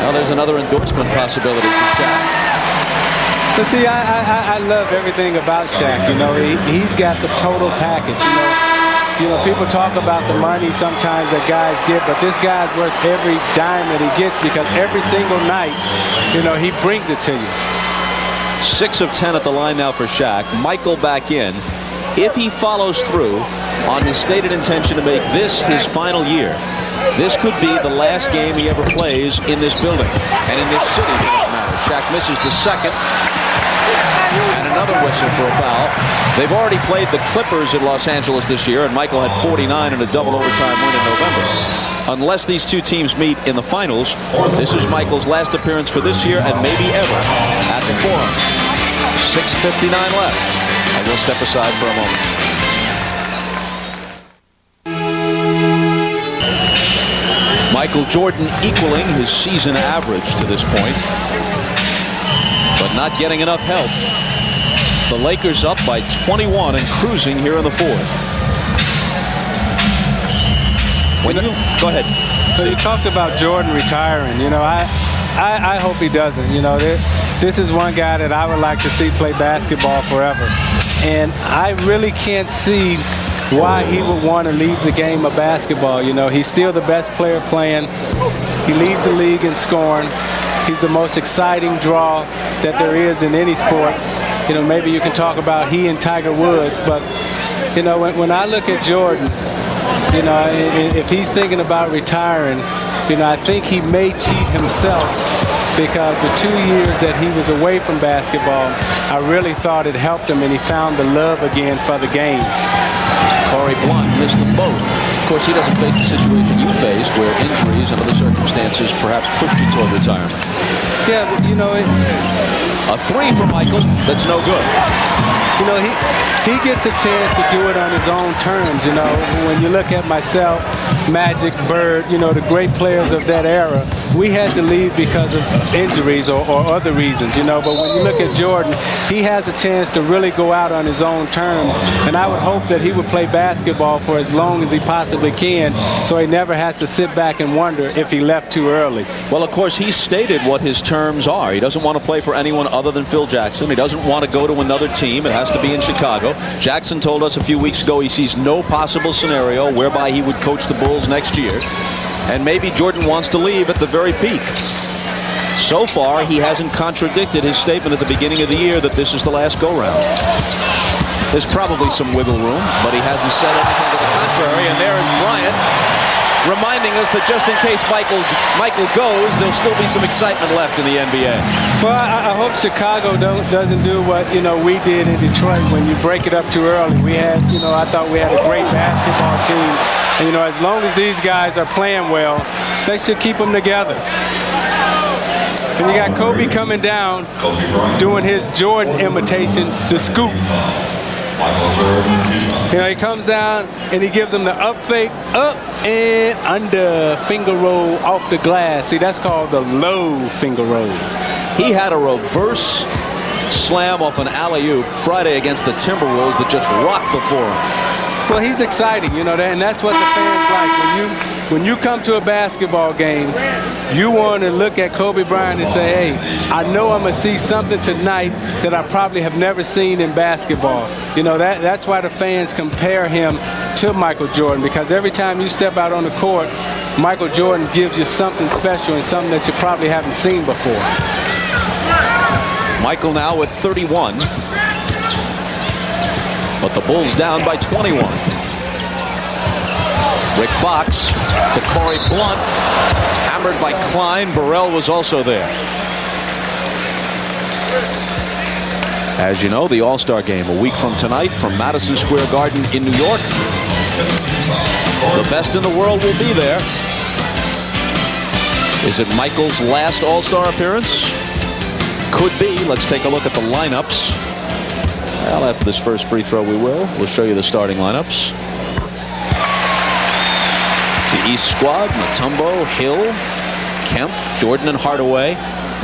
Speaker 1: Well, there's another endorsement possibility for Shaq.
Speaker 2: But see, I love everything about Shaq. You know, he's got the total package. You know, people talk about the money sometimes that guys get, but this guy's worth every dime that he gets because every single night, you know, he brings it to you.
Speaker 1: 6 of 10 at the line now for Shaq. Michael back in. If he follows through on his stated intention to make this his final year, this could be the last game he ever plays in this building and in this city for that matter. Shaq misses the second. And another whistle for a foul. They've already played the Clippers in Los Angeles this year, and Michael had 49 in a double overtime win in November. Unless these two teams meet in the finals, this is Michael's last appearance for this year and maybe ever at the Forum. 6:59 left. I will step aside for a moment. Michael Jordan equaling his season average to this point, but not getting enough help. The Lakers up by 21 and cruising here in the fourth. Go ahead.
Speaker 2: So you talked about Jordan retiring. You know, I hope he doesn't. You know, this is one guy that I would like to see play basketball forever. And I really can't see why he would want to leave the game of basketball. You know, he's still the best player playing. He leads the league in scoring. He's the most exciting draw that there is in any sport. You know, maybe you can talk about he and Tiger Woods, but, you know, when I look at Jordan, you know, if he's thinking about retiring, you know, I think he may cheat himself because the 2 years that he was away from basketball, I really thought it helped him and he found the love again for the game.
Speaker 1: Corey Blunt missed them both. Of course, he doesn't face the situation you faced where injuries and other circumstances perhaps pushed you toward retirement.
Speaker 2: Yeah, but, you know,
Speaker 1: a three for Michael that's no good.
Speaker 2: You know, he gets a chance to do it on his own terms. You know, when you look at myself, Magic, Bird, you know, the great players of that era, we had to leave because of injuries or other reasons, you know. But when you look at Jordan, he has a chance to really go out on his own terms. And I would hope that he would play basketball for as long as he possibly can, so he never has to sit back and wonder if he left too early.
Speaker 1: Well, of course, he stated what his terms are. He doesn't want to play for anyone other than Phil Jackson. He doesn't want to go to another team. It has to be in Chicago. Jackson told us a few weeks ago he sees no possible scenario whereby he would coach the Bulls next year. And maybe Jordan wants to leave at the very peak. So far, he hasn't contradicted his statement at the beginning of the year that this is the last go-round. There's probably some wiggle room, but he hasn't said anything to the contrary. And there is Bryant reminding us that just in case Michael goes, there'll still be some excitement left in the NBA.
Speaker 2: Well, I hope Chicago doesn't do what, you know, we did in Detroit when you break it up too early. We had, you know, I thought we had a great basketball team. And, you know, as long as these guys are playing well, they should keep them together. And you got Kobe coming down doing his Jordan imitation, the scoop. You know, he comes down and he gives them the up fake, up and under finger roll off the glass. See, that's called the low finger roll.
Speaker 1: He had a reverse slam off an alley-oop Friday against the Timberwolves that just rocked the forum.
Speaker 2: Well, he's exciting, you know, and that's what the fans like. When you come to a basketball game, you want to look at Kobe Bryant and say, hey, I know I'm going to see something tonight that I probably have never seen in basketball. You know, that's why the fans compare him to Michael Jordan, because every time you step out on the court, Michael Jordan gives you something special and something that you probably haven't seen before.
Speaker 1: Michael now with 31. But the Bulls down by 21. Rick Fox to Corey Blunt. Hammered by Klein. Burrell was also there. As you know, the All-Star Game a week from tonight from Madison Square Garden in New York. The best in the world will be there. Is it Michael's last All-Star appearance? Could be. Let's take a look at the lineups. Well, after this first free throw, we will. We'll show you the starting lineups. The East squad: Mutombo, Hill, Kemp, Jordan, and Hardaway.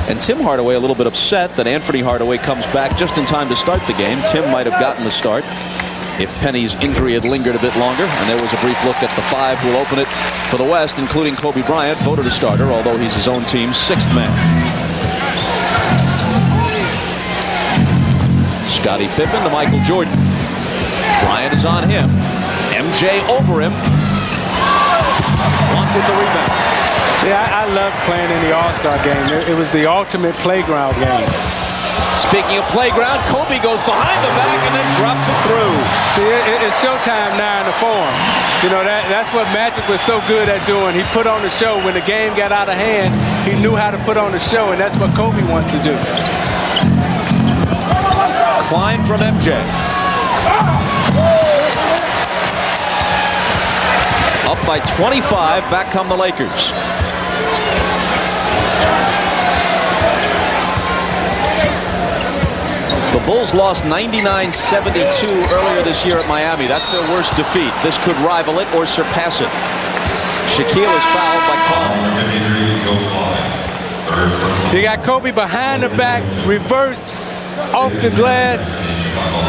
Speaker 1: And Tim Hardaway a little bit upset that Anthony Hardaway comes back just in time to start the game. Tim might have gotten the start if Penny's injury had lingered a bit longer. And there was a brief look at the five who will open it for the West, including Kobe Bryant, voted a starter, although he's his own team's sixth man. Scottie Pippen to Michael Jordan. Bryant is on him. MJ over him. Blunt with the rebound.
Speaker 2: See, I loved playing in the All-Star game. It was the ultimate playground game.
Speaker 1: Speaking of playground, Kobe goes behind the back and then drops it through.
Speaker 2: See, it's showtime now in the Forum. You know, that's what Magic was so good at doing. He put on the show. When the game got out of hand, he knew how to put on the show, and that's what Kobe wants to do.
Speaker 1: Klein from MJ. Up by 25, back come the Lakers. The Bulls lost 99-72 earlier this year at Miami. That's their worst defeat. This could rival it or surpass it. Shaquille is fouled by Klein.
Speaker 2: You got Kobe behind the back, reversed, off the glass.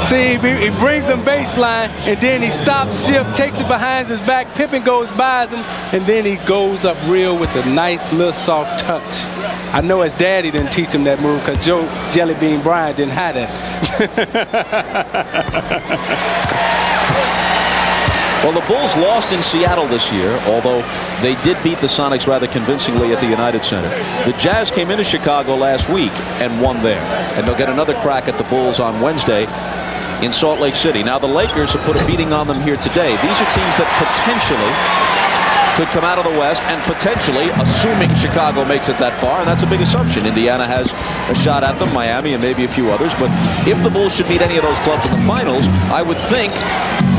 Speaker 2: See, he brings him baseline, and then he stops, shift, takes it behind his back. Pippen goes by him, and then he goes up real with a nice little soft touch. I know his daddy didn't teach him that move because Joe Jellybean Bryant didn't have that.
Speaker 1: Well, the Bulls lost in Seattle this year, although they did beat the Sonics rather convincingly at the United Center. The Jazz came into Chicago last week and won there. And they'll get another crack at the Bulls on Wednesday in Salt Lake City. Now, the Lakers have put a beating on them here today. These are teams that potentially could come out of the West, and potentially, assuming Chicago makes it that far, and that's a big assumption. Indiana has a shot at them, Miami, and maybe a few others. But if the Bulls should meet any of those clubs in the finals, I would think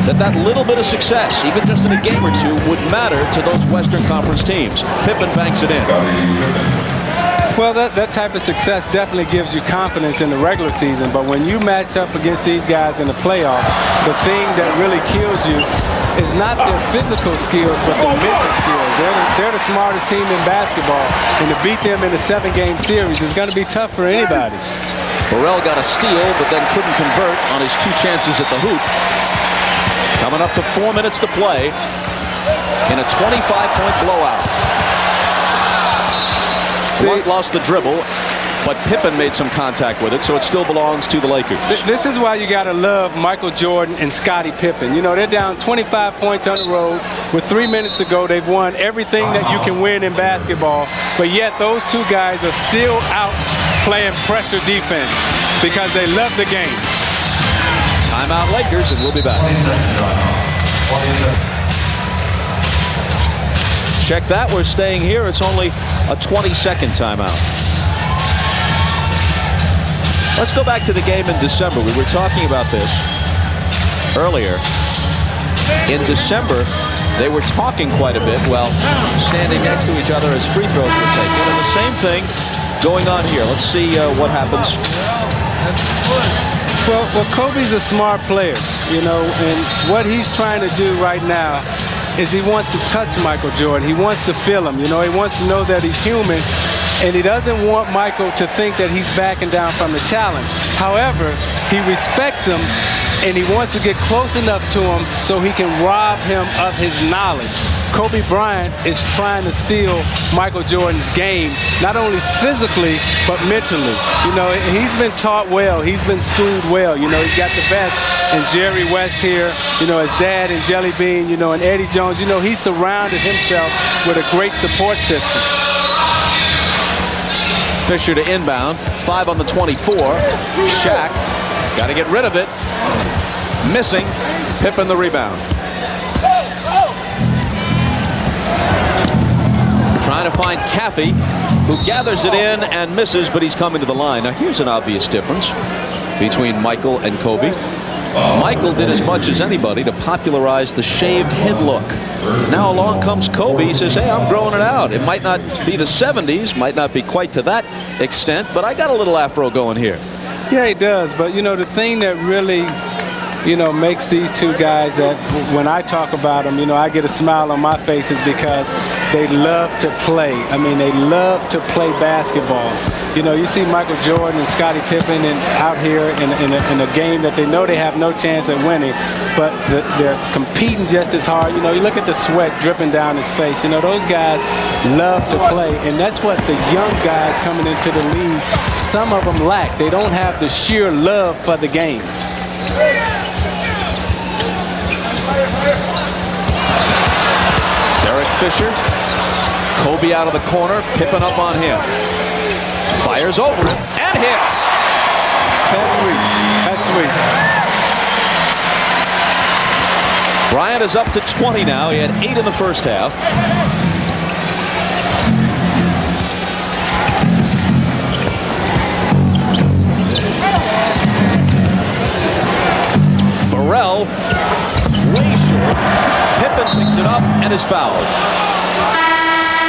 Speaker 1: that little bit of success, even just in a game or two, would matter to those Western Conference teams. Pippen banks it in.
Speaker 2: Well, that type of success definitely gives you confidence in the regular season, but when you match up against these guys in the playoffs, the thing that really kills you is not their physical skills, but their mental skills. They're the smartest team in basketball, and to beat them in a 7-game series is going to be tough for anybody.
Speaker 1: Burrell got a steal, but then couldn't convert on his 2 chances at the hoop. Coming up to 4 minutes to play in a 25-point blowout. Blunt lost the dribble, but Pippen made some contact with it, so it still belongs to the Lakers.
Speaker 2: This is why you got to love Michael Jordan and Scottie Pippen. You know, they're down 25 points on the road. With 3 minutes to go, they've won everything that you can win in basketball, but yet those 2 guys are still out playing pressure defense because they love the game.
Speaker 1: Timeout Lakers, and we'll be back. Check that, we're staying here. It's only a 20-second timeout. Let's go back to the game in December. We were talking about this earlier. In December, they were talking quite a bit while standing next to each other as free throws were taken. And the same thing going on here. Let's see what happens.
Speaker 2: Well, Kobe's a smart player, you know, and what he's trying to do right now is he wants to touch Michael Jordan. He wants to feel him, you know, he wants to know that he's human, and he doesn't want Michael to think that he's backing down from the challenge. However, he respects him, and he wants to get close enough to him so he can rob him of his knowledge. Kobe Bryant is trying to steal Michael Jordan's game, not only physically, but mentally. You know, he's been taught well. He's been schooled well. You know, he's got the best in Jerry West here, you know, his dad and Jelly Bean, you know, and Eddie Jones. You know, he surrounded himself with a great support system.
Speaker 1: Fisher to inbound, 5 on the 24. Shaq, got to get rid of it. Missing. Pippen the rebound. Trying to find Caffey, who gathers it in and misses, but he's coming to the line. Now here's an obvious difference between Michael and Kobe. Michael did as much as anybody to popularize the shaved head look. Now along comes Kobe. He says, hey, I'm growing it out. It might not be the 70s, might not be quite to that extent, but I got a little afro going here.
Speaker 2: Yeah, he does. But, you know, the thing that really, you know, makes these 2 guys that when I talk about them, you know, I get a smile on my face is because they love to play. I mean, they love to play basketball. You know, you see Michael Jordan and Scottie Pippen out here in a game that they know they have no chance at winning, but they're competing just as hard. You know, you look at the sweat dripping down his face. You know, those guys love to play, and that's what the young guys coming into the league, some of them lack. They don't have the sheer love for the game.
Speaker 1: Derek Fisher, Kobe out of the corner, Pippen up on him. Fires over it and hits.
Speaker 2: That's sweet. That's sweet.
Speaker 1: Bryant is up to 20 now. He had 8 in the first half. Burrell, way short. Pippen picks it up and is fouled.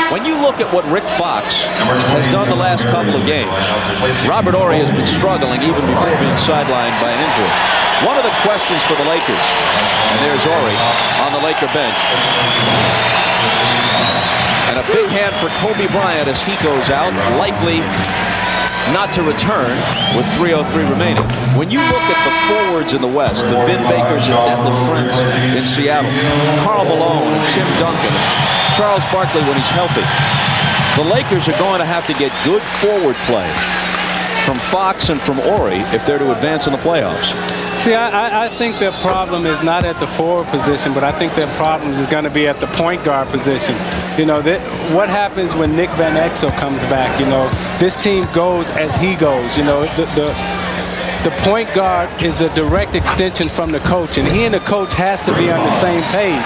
Speaker 1: When you look at what Rick Fox has done the last couple of games, Robert Horry has been struggling even before being sidelined by an injury. One of the questions for the Lakers, and there's Horry on the Laker bench. And a big hand for Kobe Bryant as he goes out, likely not to return with 3:03 remaining. When you look at the forwards in the West, the Vin Bakers and Detlef Schrempf in Seattle, Karl Malone and Tim Duncan, Charles Barkley when he's healthy, the Lakers are going to have to get good forward play from Fox and from Horry if they're to advance in the playoffs.
Speaker 2: See, I think their problem is not at the forward position, but I think their problem is going to be at the point guard position. You know, what happens when Nick Van Exel comes back? You know, this team goes as he goes. You know, the point guard is a direct extension from the coach, and he and the coach has to be on the same page.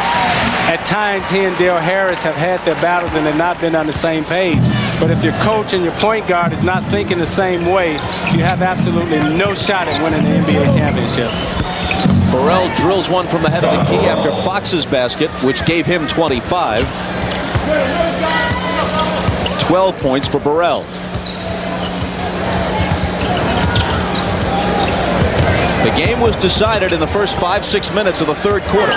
Speaker 2: At times, he and Dale Harris have had their battles and they've not been on the same page. But if your coach and your point guard is not thinking the same way, you have absolutely no shot at winning the NBA championship.
Speaker 1: Burrell drills one from the head of the key after Fox's basket, which gave him 25. 12 points for Burrell. The game was decided in the first 5-6 minutes of the third quarter.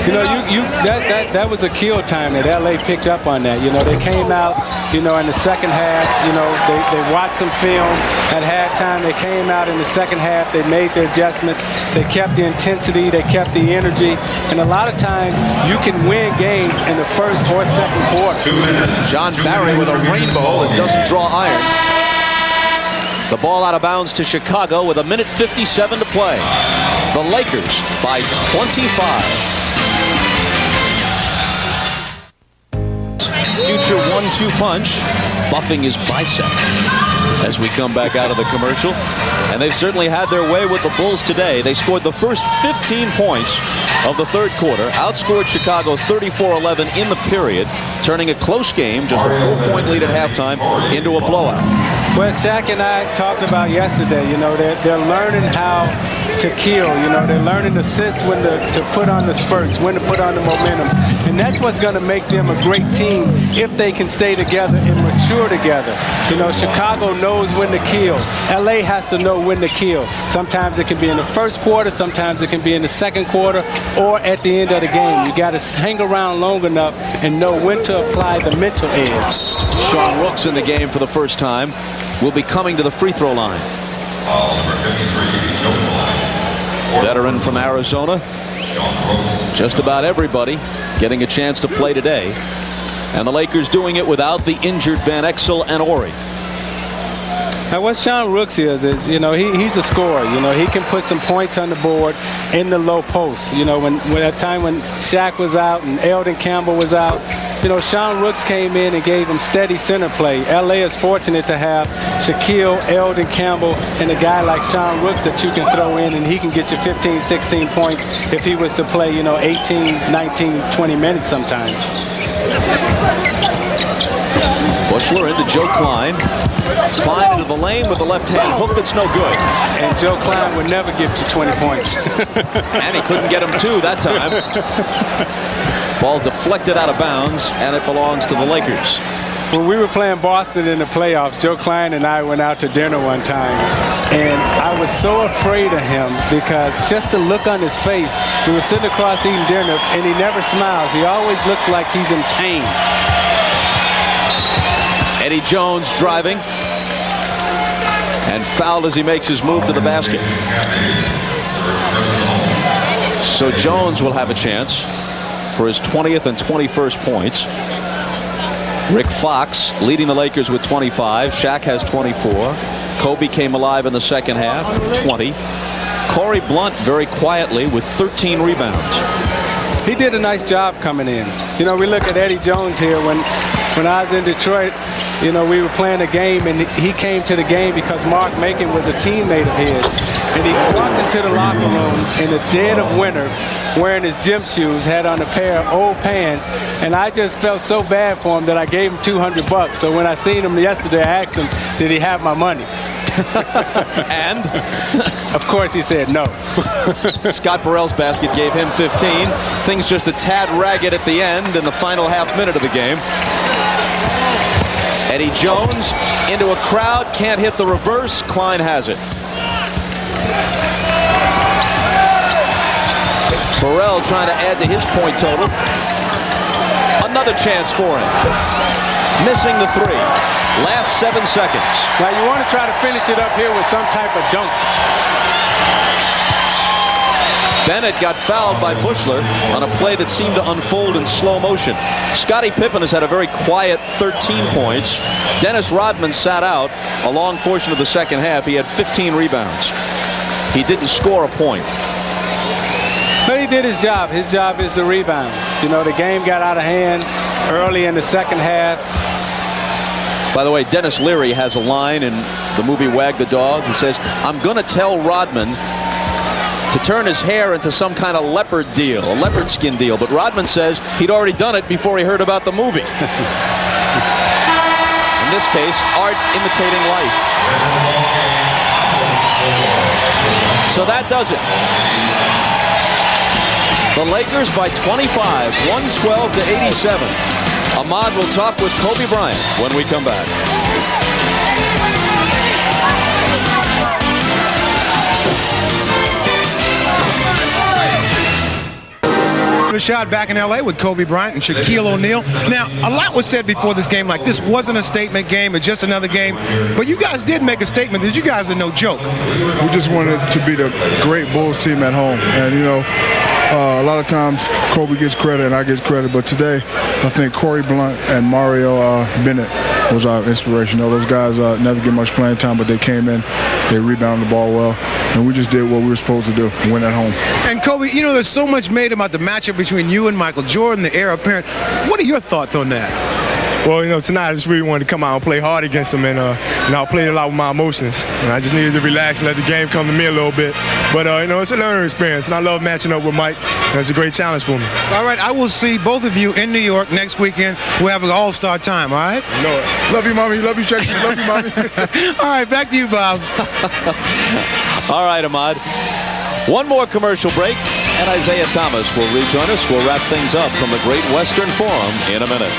Speaker 2: You know, that was a kill time that LA picked up on that. You know, they came out, you know, in the second half, you know, they watched some film at halftime. They came out in the second half. They made their adjustments. They kept the intensity. They kept the energy. And a lot of times you can win games in the first or second quarter.
Speaker 1: John Barry with a rainbow that doesn't draw iron. The ball out of bounds to Chicago with 1:57 to play. The Lakers by 25. Future 1-2 punch, buffing his bicep as we come back out of the commercial. And they've certainly had their way with the Bulls today. They scored the first 15 points of the third quarter, outscored Chicago 34-11 in the period, turning a close game, just a 4-point lead at halftime, into a blowout.
Speaker 2: Well, Shaq and I talked about yesterday, you know, they're learning how to kill, you know, they're learning the sense when to put on the spurts, when to put on the momentum. And that's what's going to make them a great team if they can stay together and mature together. You know, Chicago knows when to kill. LA has to know when to kill. Sometimes it can be in the first quarter, sometimes it can be in the second quarter, or at the end of the game. You got to hang around long enough and know when to apply the mental edge.
Speaker 1: Sean Rooks in the game for the first time will be coming to the free throw line. Veteran from Arizona. Just about everybody getting a chance to play today. And the Lakers doing it without the injured Van Exel and Ori.
Speaker 2: Now, what Sean Rooks is you know, he's a scorer. You know, he can put some points on the board in the low post. You know, when at a time when Shaq was out and Eldon Campbell was out, you know, Sean Rooks came in and gave him steady center play. LA is fortunate to have Shaquille, Eldon Campbell, and a guy like Sean Rooks that you can throw in, and he can get you 15, 16 points if he was to play, you know, 18, 19, 20 minutes sometimes.
Speaker 1: Bushler into Joe Klein. Klein into the lane with the left-hand hook that's no good.
Speaker 2: And Joe Klein would never get you 20 points.
Speaker 1: And he couldn't get him two that time. Ball deflected out of bounds, and it belongs to the Lakers.
Speaker 2: When we were playing Boston in the playoffs, Joe Klein and I went out to dinner one time, and I was so afraid of him because just the look on his face, we were sitting across eating dinner, and he never smiles. He always looks like he's in pain.
Speaker 1: Eddie Jones driving and fouled as he makes his move to the basket. So Jones will have a chance for his 20th and 21st points. Rick Fox leading the Lakers with 25. Shaq has 24. Kobe came alive in the second half, 20. Corey Blunt very quietly with 13 rebounds.
Speaker 2: He did a nice job coming in. You know, we look at Eddie Jones here. When I was in Detroit, you know, we were playing a game, and he came to the game because Mark Macon was a teammate of his. And he walked into the locker room in the dead of winter wearing his gym shoes, had on a pair of old pants, and I just felt so bad for him that I gave him $200. So when I seen him yesterday, I asked him, did he have my money?
Speaker 1: And?
Speaker 2: Of course he said no.
Speaker 1: Scott Burrell's basket gave him 15. Things just a tad ragged at the end in the final half minute of the game. Eddie Jones into a crowd, can't hit the reverse. Klein has it. Burrell trying to add to his point total. Another chance for him. Missing the three. Last 7 seconds.
Speaker 2: Now you want to try to finish it up here with some type of dunk.
Speaker 1: Bennett got fouled by Bushler on a play that seemed to unfold in slow motion. Scottie Pippen has had a very quiet 13 points. Dennis Rodman sat out a long portion of the second half. He had 15 rebounds. He didn't score a point.
Speaker 2: But he did his job. His job is to rebound. You know, the game got out of hand early in the second half.
Speaker 1: By the way, Dennis Leary has a line in the movie Wag the Dog. He says, I'm going to tell Rodman to turn his hair into some kind of leopard deal, a leopard skin deal. But Rodman says he'd already done it before he heard about the movie. In this case, art imitating life. So that does it. The Lakers by 25, 112-87. Ahmad will talk with Kobe Bryant when we come back.
Speaker 3: a shot back in L.A. with Kobe Bryant and Shaquille O'Neal. Now, a lot was said before this game, like this wasn't a statement game, it's just another game. But you guys did make a statement that you guys are no joke.
Speaker 6: We just wanted to be the great Bulls team at home. And, you know, a lot of times Kobe gets credit and I get credit. But today, I think Corey Blunt and Mario Bennett was our inspiration. You know, those guys never get much playing time, but they came in, they rebounded the ball well, and we just did what we were supposed to do, win at home.
Speaker 3: And Kobe, you know, there's so much made about the matchup between you and Michael Jordan, the heir apparent. What are your thoughts on that?
Speaker 7: Well, you know, tonight I just really wanted to come out and play hard against him, and I played a lot with my emotions. And I just needed to relax and let the game come to me a little bit. But, you know, it's a learning experience, and I love matching up with Mike, and it's a great challenge for me.
Speaker 3: All right, I will see both of you in New York next weekend. We'll have an all-star time, all right?
Speaker 6: You know it. Love you, Mommy. Love you, Jackie. Love you, Mommy.
Speaker 3: All right, back to you, Bob.
Speaker 1: All right, Ahmad. One more commercial break, and Isaiah Thomas will rejoin us. We'll wrap things up from the Great Western Forum in a minute.